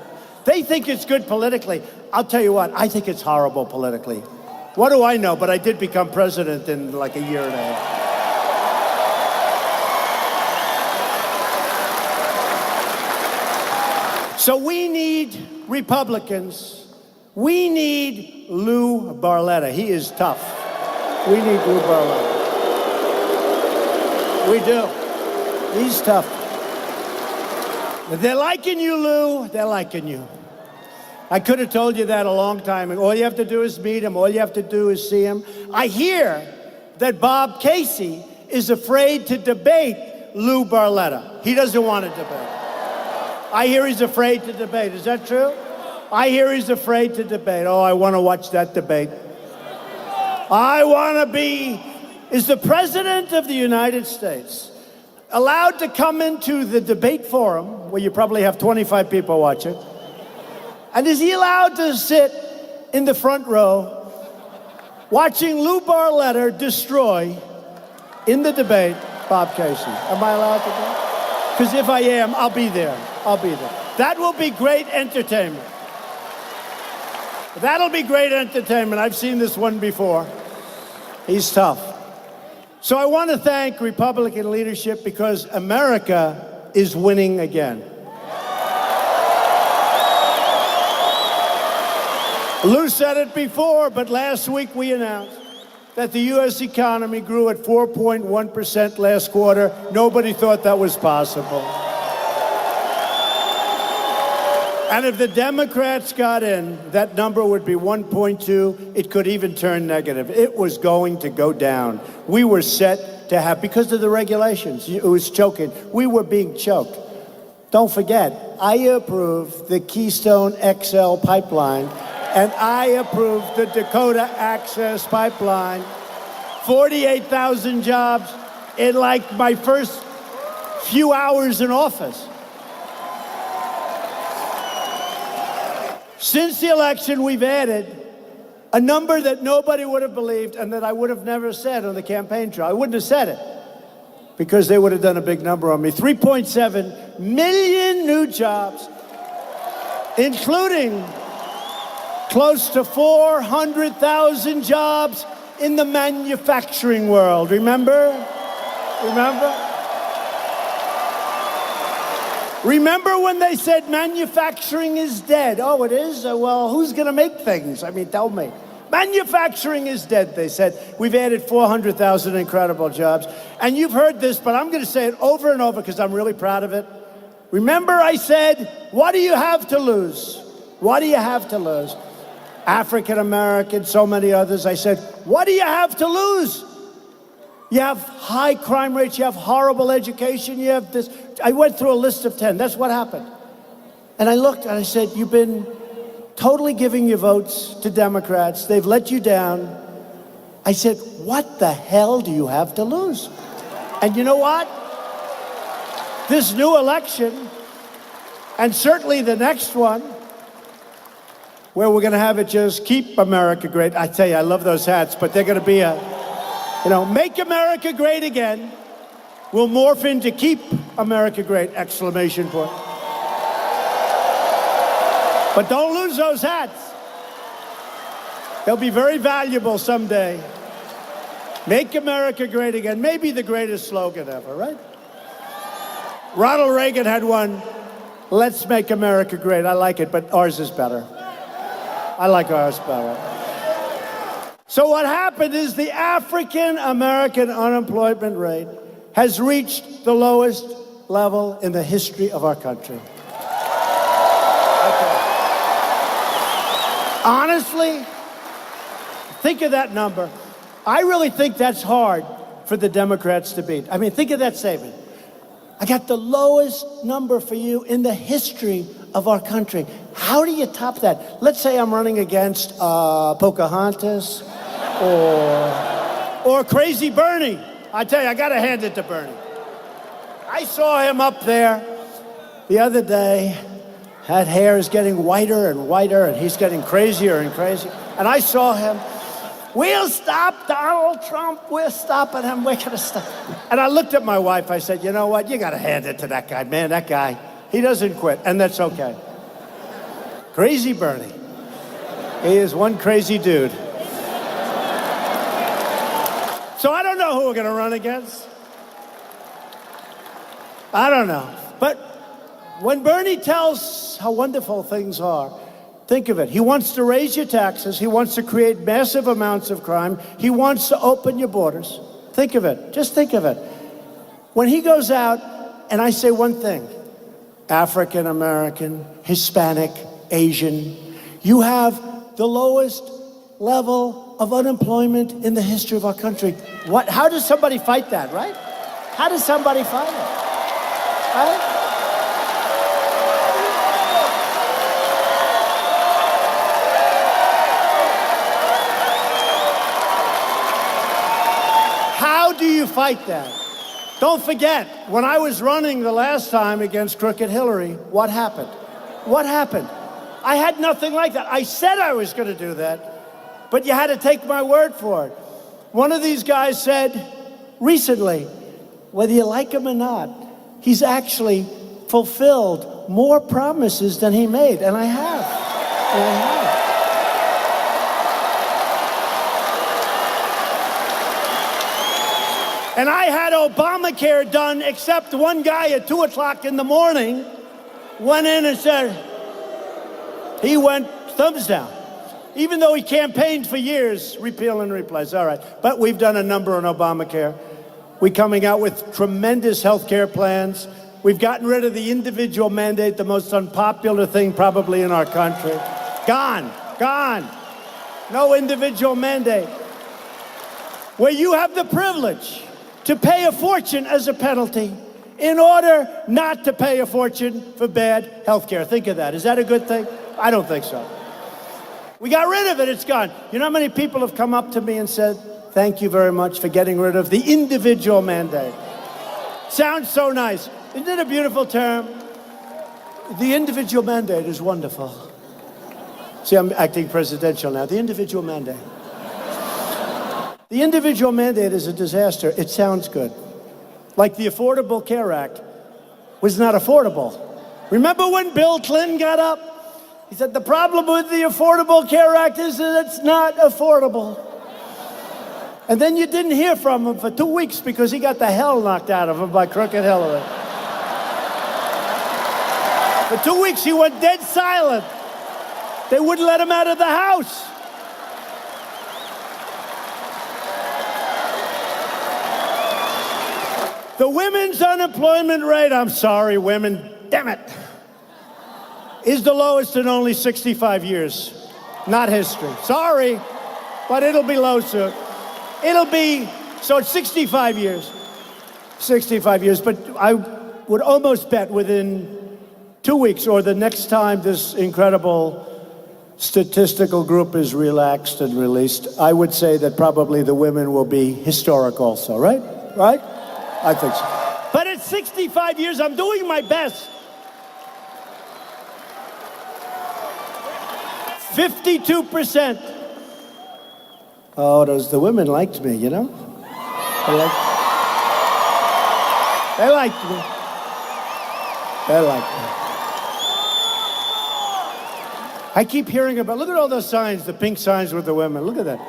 They think it's good politically. I'll tell you what, I think it's horrible politically. What do I know? But I did become president in like a year and a half. So we need Republicans. We need Lou Barletta. He is tough. We need Lou Barletta. We do. He's tough. They're liking you, Lou. They're liking you. I could have told you that a long time ago. All you have to do is meet him. All you have to do is see him. I hear that Bob Casey is afraid to debate Lou Barletta. He doesn't want to debate. I hear he's afraid to debate. Is that true? I hear he's afraid to debate. Oh, I want to watch that debate. I want to be... Is the President of the United States allowed to come into the debate forum, where you probably have 25 people watching, and is he allowed to sit in the front row watching Lou Barletta destroy, in the debate, Bob Casey? Am I allowed to do that? Because if I am, I'll be there. I'll be there. That will be great entertainment. That'll be great entertainment. I've seen this one before. He's tough. So I want to thank Republican leadership because America is winning again. Lou said it before, but last week we announced that the U.S. economy grew at 4.1% last quarter. Nobody thought that was possible. And if the Democrats got in, that number would be 1.2. It could even turn negative. It was going to go down. We were set to have, because of the regulations, it was choking. We were being choked. Don't forget, I approved the Keystone XL pipeline, and I approved the Dakota Access Pipeline. 48,000 jobs in like my first few hours in office. Since the election, we've added a number that nobody would have believed and that I would have never said on the campaign trail. I wouldn't have said it because they would have done a big number on me. 3.7 million new jobs, including close to 400,000 jobs in the manufacturing world. Remember? Remember when they said manufacturing is dead? Oh, it is? Well, who's going to make things? I mean, tell me. Manufacturing is dead, they said. We've added 400,000 incredible jobs. And you've heard this, but I'm going to say it over and over because I'm really proud of it. Remember I said, what do you have to lose? What do you have to lose? African Americans, so many others. I said, what do you have to lose? You have high crime rates, you have horrible education, you have this. I went through a list of 10. That's what happened. And I looked and I said, you've been totally giving your votes to Democrats. They've let you down. I said, what the hell do you have to lose? And you know what? This new election, and certainly the next one, where we're going to have it just keep America great. I tell you, I love those hats, but they're going to be a, make America great again will morph into keep America great, exclamation point. But don't lose those hats. They'll be very valuable someday. Make America great again, maybe the greatest slogan ever, right? Ronald Reagan had one, let's make America great. I like it, but ours is better. I like ours better. So what happened is the African American unemployment rate has reached the lowest level in the history of our country. Okay. Honestly, think of that number. I really think that's hard for the Democrats to beat. I mean, think of that statement. I got the lowest number for you in the history of our country. How do you top that? Let's say I'm running against Pocahontas or Crazy Bernie. I tell you, I got to hand it to Bernie. I saw him up there the other day. That hair is getting whiter and whiter, and he's getting crazier and crazier. And I saw him. We'll stop Donald Trump. We're stopping him. We're going to stop. And I looked at my wife. I said, you know what? You got to hand it to that guy, man. That guy, he doesn't quit, and that's okay. Crazy Bernie. He is one crazy dude. So I don't know who we're going to run against. I don't know. But when Bernie tells how wonderful things are, think of it. He wants to raise your taxes. He wants to create massive amounts of crime. He wants to open your borders. Think of it. Just think of it. When he goes out, and I say one thing, African American, Hispanic, Asian, you have the lowest level of unemployment in the history of our country. How does somebody fight that, right? How does somebody fight it? Right? How do you fight that? Don't forget, when I was running the last time against Crooked Hillary, what happened? What happened? I had nothing like that. I said I was going to do that, but you had to take my word for it. One of these guys said recently, whether you like him or not, he's actually fulfilled more promises than he made, and I have. And I have. And I had Obamacare done, except one guy at 2 o'clock in the morning went in and said, he went thumbs down. Even though he campaigned for years, repeal and replace. All right. But we've done a number on Obamacare. We're coming out with tremendous health care plans. We've gotten rid of the individual mandate, the most unpopular thing probably in our country. Gone. Gone. No individual mandate. Where you have the privilege to pay a fortune as a penalty in order not to pay a fortune for bad health care. Think of that. Is that a good thing? I don't think so. We got rid of it. It's gone. You know how many people have come up to me and said, thank you very much for getting rid of the individual mandate. Sounds so nice. Isn't it a beautiful term? The individual mandate is wonderful. See, I'm acting presidential now. The individual mandate. The individual mandate is a disaster. It sounds good. Like the Affordable Care Act was not affordable. Remember when Bill Clinton got up? He said, the problem with the Affordable Care Act is that it's not affordable. And then you didn't hear from him for 2 weeks because he got the hell knocked out of him by Crooked Hillary. For 2 weeks, he went dead silent. They wouldn't let him out of the house. The women's unemployment rate, I'm sorry, women, damn it, is the lowest in only 65 years. Not history. Sorry, but it'll be low soon. It'll be, so it's 65 years. 65 years, but I would almost bet within 2 weeks or the next time this incredible statistical group is relaxed and released, I would say that probably the women will be historic also, right? Right? I think so. But at 65 years, I'm doing my best. 52%. Oh, the women liked me, you know? They liked me. They liked me. I keep hearing about, look at all those signs, the pink signs with the women. Look at that.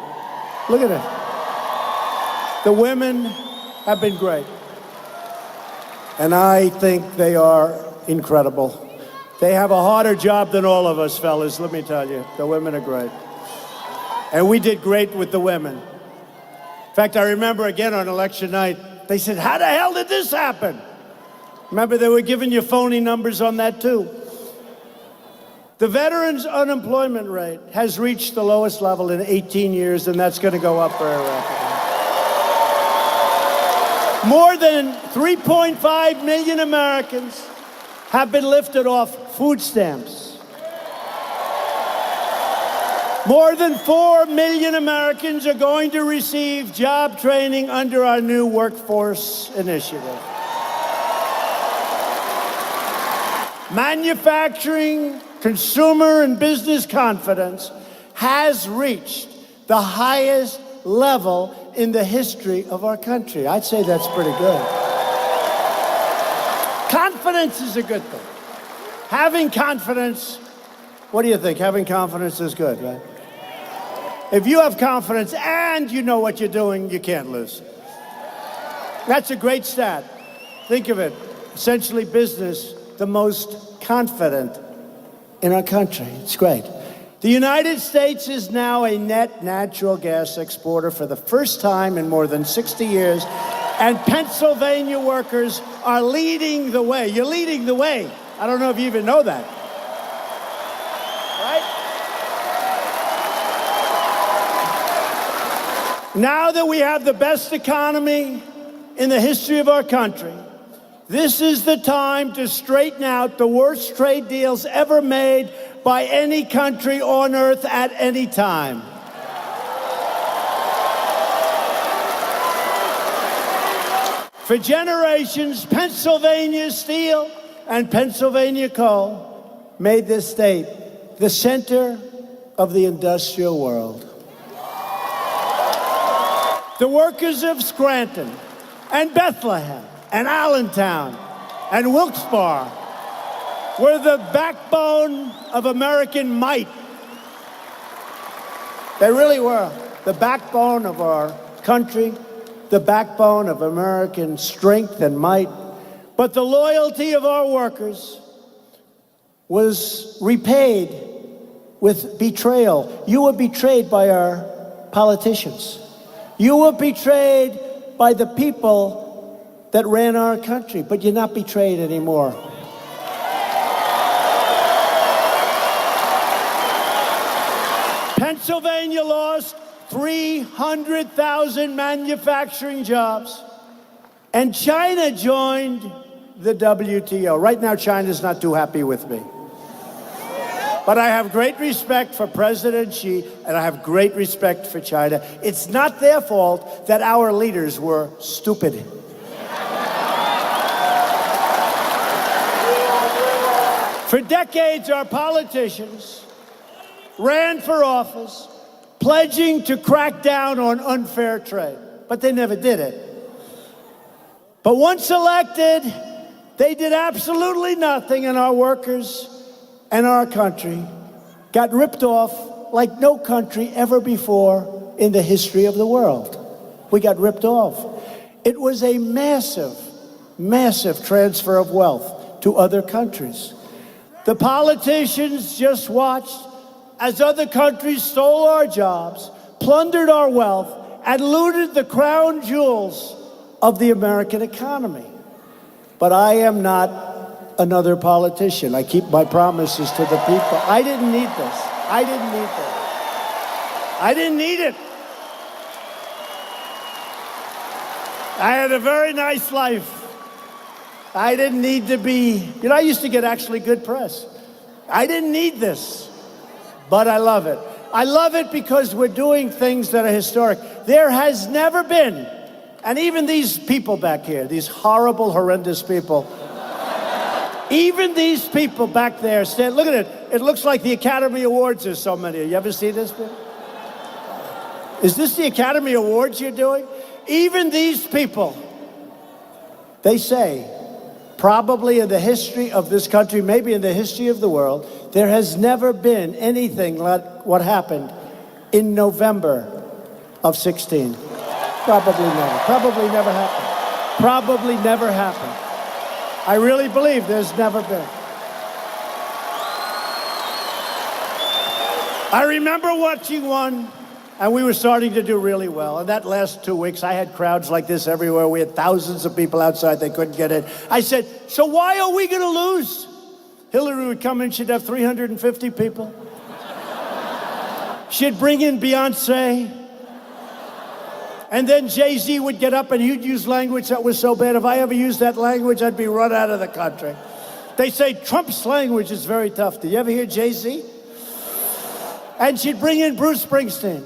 Look at it. The women have been great. And I think they are incredible. They have a harder job than all of us, fellas, let me tell you. The women are great. And we did great with the women. In fact, I remember again on election night, they said, how the hell did this happen? Remember, they were giving you phony numbers on that, too. The veterans' unemployment rate has reached the lowest level in 18 years, and that's going to go up very rapidly. More than 3.5 million Americans have been lifted off food stamps. More than 4 million Americans are going to receive job training under our new workforce initiative. Manufacturing, consumer, and business confidence has reached the highest level in the history of our country. I'd say that's pretty good. Confidence is a good thing. Having confidence, what do you think? Having confidence is good, right? If you have confidence and you know what you're doing, you can't lose. That's a great stat. Think of it. Essentially, business, the most confident in our country. It's great. The United States is now a net natural gas exporter for the first time in more than 60 years, and Pennsylvania workers are leading the way. You're leading the way. I don't know if you even know that. Right? Now that we have the best economy in the history of our country, this is the time to straighten out the worst trade deals ever made by any country on earth at any time. For generations, Pennsylvania Steel and Pennsylvania Coal made this state the center of the industrial world. The workers of Scranton and Bethlehem and Allentown and Wilkes-Barre were the backbone of American might. They really were the backbone of our country, the backbone of American strength and might. But the loyalty of our workers was repaid with betrayal. You were betrayed by our politicians. You were betrayed by the people that ran our country, but you're not betrayed anymore. Pennsylvania lost 300,000 manufacturing jobs, and China joined the WTO. Right now, China's not too happy with me. But I have great respect for President Xi, and I have great respect for China. It's not their fault that our leaders were stupid. For decades, our politicians ran for office pledging to crack down on unfair trade, but they never did it. But once elected, they did absolutely nothing, and our workers and our country got ripped off like no country ever before in the history of the world. We got ripped off. It was a massive, massive transfer of wealth to other countries. The politicians just watched as other countries stole our jobs, plundered our wealth, and looted the crown jewels of the American economy. But I am not another politician. I keep my promises to the people. I didn't need this. I didn't need this. I didn't need it. I had a very nice life. I didn't need to be, I used to get actually good press. I didn't need this, but I love it. I love it because we're doing things that are historic. There has never been, and even these people back here, these horrible, horrendous people, even these people back there stand, look at it. It looks like the Academy Awards. There's so many. You ever see this? Is this the Academy Awards you're doing? Even these people, they say, probably in the history of this country, maybe in the history of the world, there has never been anything like what happened in November of 16. Probably never. Probably never happened. Probably never happened. I really believe there's never been. I remember watching one, and we were starting to do really well. And that last 2 weeks, I had crowds like this everywhere. We had thousands of people outside. They couldn't get in. I said, so why are we going to lose? Hillary would come in. She'd have 350 people. She'd bring in Beyonce. And then Jay-Z would get up, and he'd use language that was so bad. If I ever used that language, I'd be run out of the country. They say Trump's language is very tough. Did you ever hear Jay-Z? And she'd bring in Bruce Springsteen.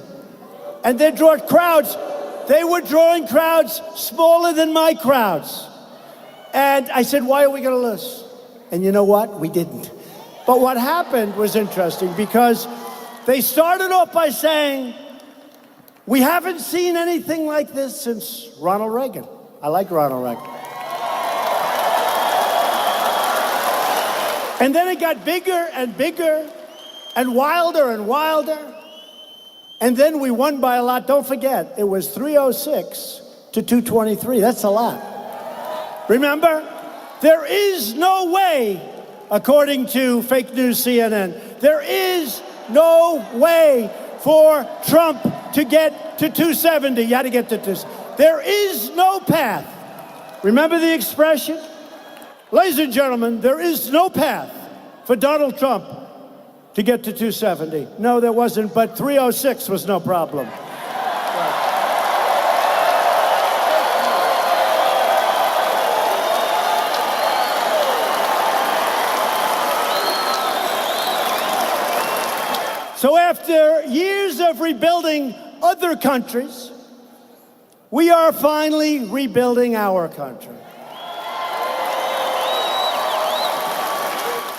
And they'd draw crowds. They were drawing crowds smaller than my crowds. And I said, why are we going to lose? And you know what? We didn't. But what happened was interesting because they started off by saying, we haven't seen anything like this since Ronald Reagan. I like Ronald Reagan. And then it got bigger and bigger and wilder and wilder. And then we won by a lot. Don't forget, it was 306 to 223. That's a lot. Remember? There is no way, according to fake news CNN, there is no way for Trump to get to 270. You had to get to 270. There is no path. Remember the expression? Ladies and gentlemen, there is no path for Donald Trump to get to 270. No, there wasn't, but 306 was no problem. So after years of rebuilding other countries, we are finally rebuilding our country.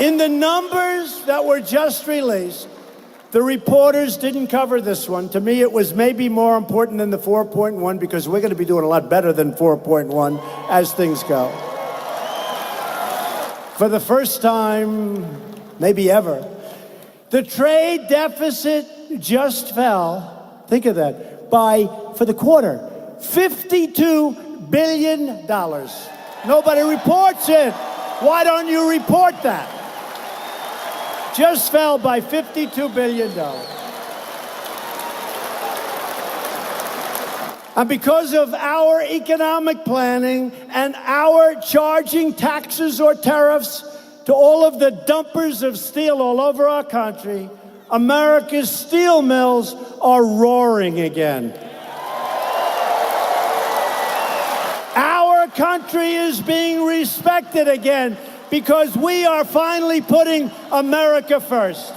In the numbers that were just released, the reporters didn't cover this one. To me, it was maybe more important than the 4.1 because we're going to be doing a lot better than 4.1 as things go. For the first time, maybe ever, the trade deficit just fell, think of that, for the quarter, $52 billion. Nobody reports it. Why don't you report that? Just fell by $52 billion. And because of our economic planning and our charging taxes or tariffs to all of the dumpers of steel all over our country, America's steel mills are roaring again. Our country is being respected again because we are finally putting America first.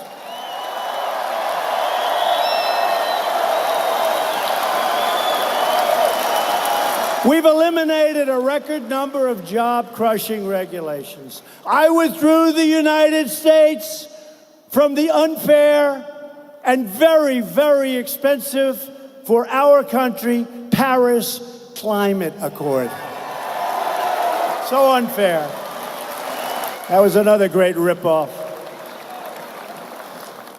We've eliminated a record number of job-crushing regulations. I withdrew the United States from the unfair and very, very expensive for our country Paris Climate Accord. So unfair. That was another great ripoff.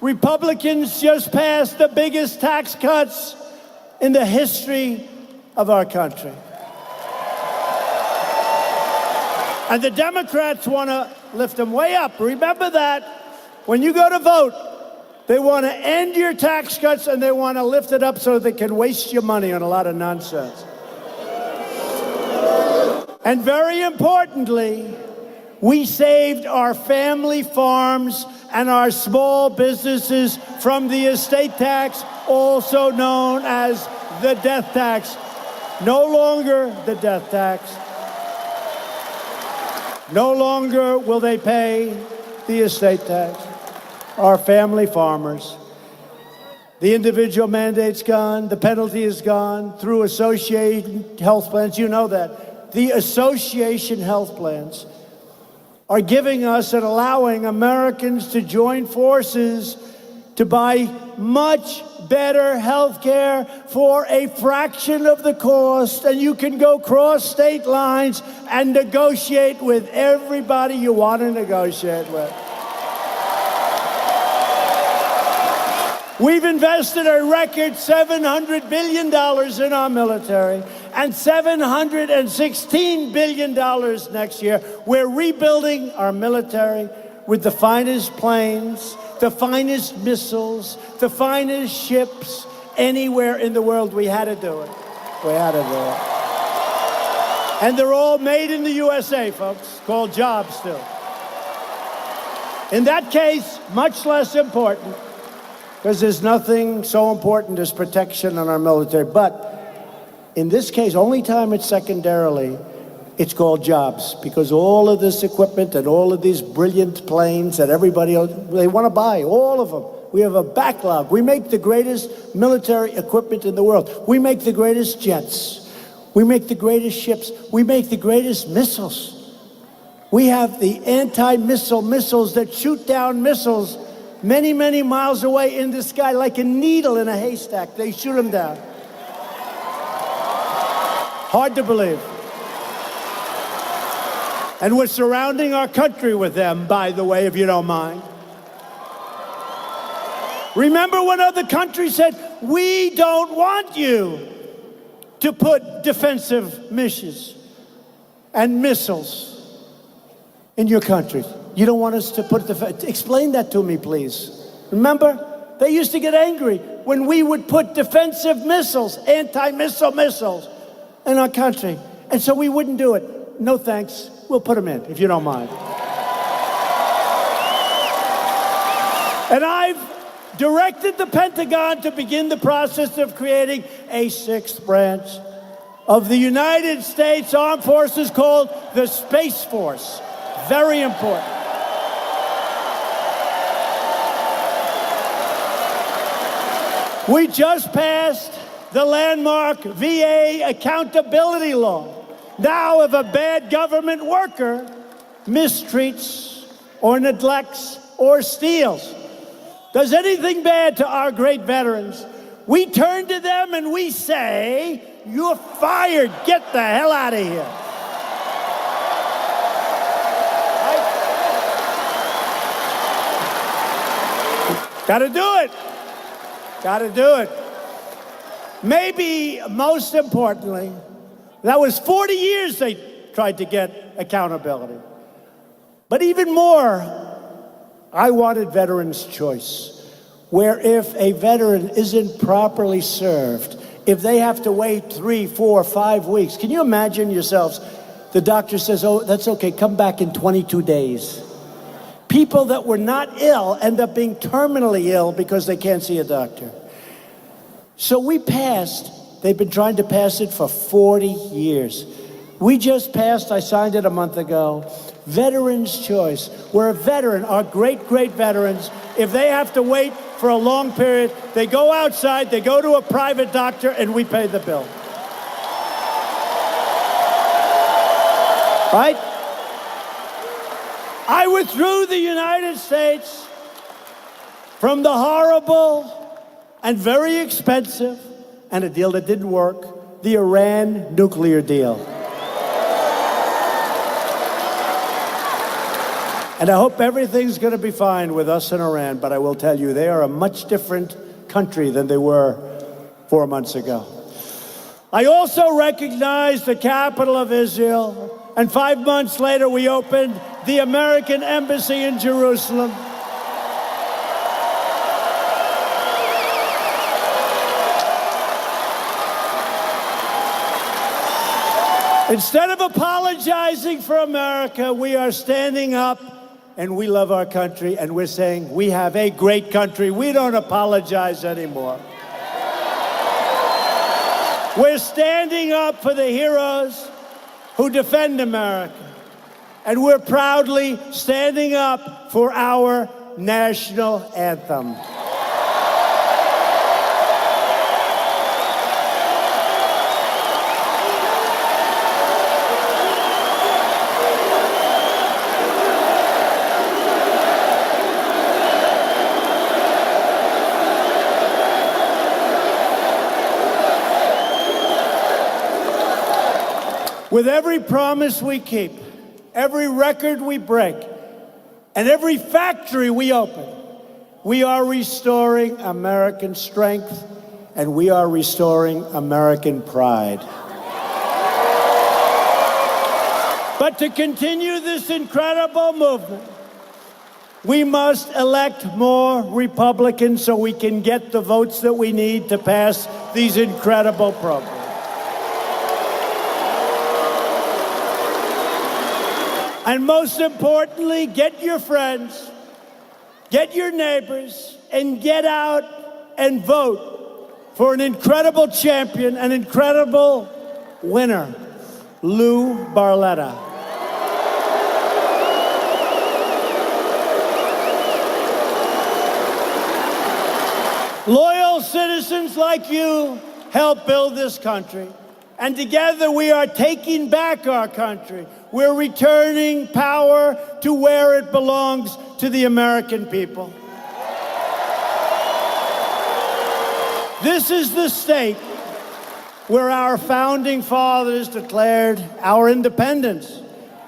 Republicans just passed the biggest tax cuts in the history of our country. And the Democrats want to lift them way up. Remember that. When you go to vote, they want to end your tax cuts and they want to lift it up so they can waste your money on a lot of nonsense. And very importantly, we saved our family farms and our small businesses from the estate tax, also known as the death tax. No longer the death tax. No longer will they pay the estate tax. Our family farmers. The individual mandate's gone. The penalty is gone through association health plans. You know that. The association health plans are giving us and allowing Americans to join forces to buy much better health care for a fraction of the cost, and you can go cross state lines and negotiate with everybody you want to negotiate with. We've invested a record $700 billion in our military and $716 billion next year. We're rebuilding our military with the finest planes, the finest missiles, the finest ships anywhere in the world. We had to do it. We had to do it. And they're all made in the USA, folks, called jobs still. In that case, much less important, because there's nothing so important as protection on our military. But in this case, only time it's secondarily, it's called jobs, because all of this equipment and all of these brilliant planes that everybody, they want to buy, all of them. We have a backlog. We make the greatest military equipment in the world. We make the greatest jets. We make the greatest ships. We make the greatest missiles. We have the anti-missile missiles that shoot down missiles many, many miles away in the sky like a needle in a haystack. They shoot them down. Hard to believe. And we're surrounding our country with them, by the way, if you don't mind. Remember when other countries said, we don't want you to put defensive missions and missiles in your country. You don't want us to put explain that to me, please. Remember, they used to get angry when we would put defensive missiles, anti-missile missiles in our country. And so we wouldn't do it. No thanks. We'll put them in, if you don't mind. And I've directed the Pentagon to begin the process of creating a sixth branch of the United States Armed Forces called the Space Force. Very important. We just passed the landmark VA accountability law. Now, if a bad government worker mistreats or neglects or steals, does anything bad to our great veterans, we turn to them and we say, you're fired. Get the hell out of here. Gotta do it. Gotta do it. Maybe most importantly, that was 40 years they tried to get accountability. But even more, I wanted veterans' choice, where if a veteran isn't properly served, if they have to wait 3, 4, 5 weeks, can you imagine yourselves? The doctor says, oh, that's okay, come back in 22 days. People that were not ill end up being terminally ill because they can't see a doctor. So we passed, they've been trying to pass it for 40 years. We just passed, I signed it a month ago, Veterans' Choice, where a veteran, our great veterans, if they have to wait for a long period, they go outside, they go to a private doctor, and we pay the bill. Right? I withdrew the United States from the horrible and very expensive, and a deal that didn't work, the Iran nuclear deal. And I hope everything's going to be fine with us and Iran, but I will tell you, they are a much different country than they were 4 months ago. I also recognize the capital of Israel, and 5 months later, we opened the American Embassy in Jerusalem. Instead of apologizing for America, we are standing up, and we love our country, and we're saying we have a great country. We don't apologize anymore. We're standing up for the heroes who defend America, and we're proudly standing up for our national anthem. With every promise we keep, every record we break, and every factory we open, we are restoring American strength, and we are restoring American pride. But to continue this incredible movement, We must elect more Republicans so we can get the votes that we need to pass these incredible programs. And most importantly, get your friends, get your neighbors, and get out and vote for an incredible champion, an incredible winner, Lou Barletta. Loyal citizens like you help build this country. And together we are taking back our country. We're returning power to where it belongs, to the American people. This is the state where our founding fathers declared our independence,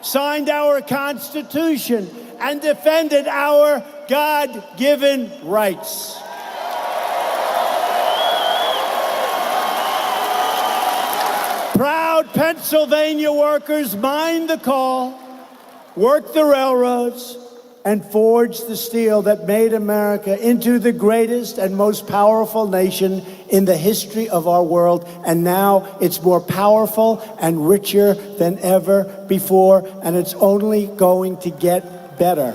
signed our Constitution, and defended our God-given rights. Proud Pennsylvania workers mined the coal, worked the railroads, and forged the steel that made America into the greatest and most powerful nation in the history of our world. And now it's more powerful and richer than ever before, and it's only going to get better.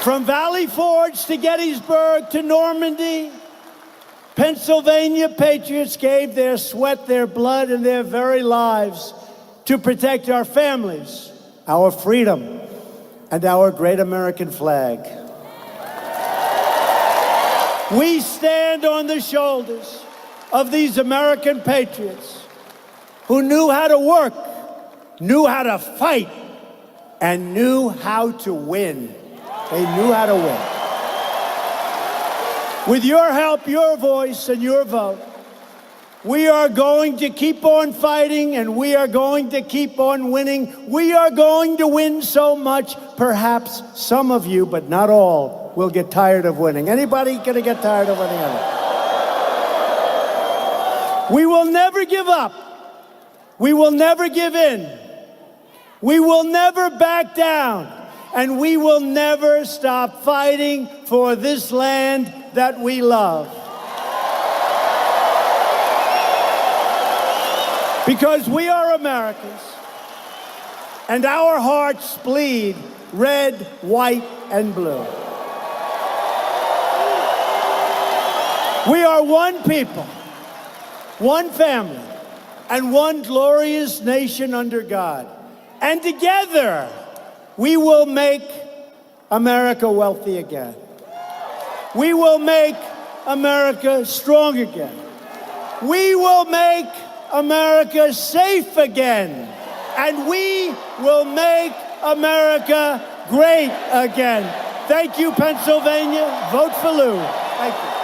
From Valley Forge to Gettysburg to Normandy, Pennsylvania patriots gave their sweat, their blood, and their very lives to protect our families, our freedom, and our great American flag. We stand on the shoulders of these American patriots who knew how to work, knew how to fight, and knew how to win. They knew how to win. With your help, your voice, and your vote, we are going to keep on fighting, and we are going to keep on winning. We are going to win so much, perhaps some of you, but not all, will get tired of winning. Anybody gonna get tired of winning? We will never give up. We will never give in. We will never back down. And we will never stop fighting for this land that we love. Because we are Americans, and our hearts bleed red, white, and blue. We are one people, one family, and one glorious nation under God. And together, we will make America wealthy again. We will make America strong again. We will make America safe again. And we will make America great again. Thank you, Pennsylvania. Vote for Lou. Thank you.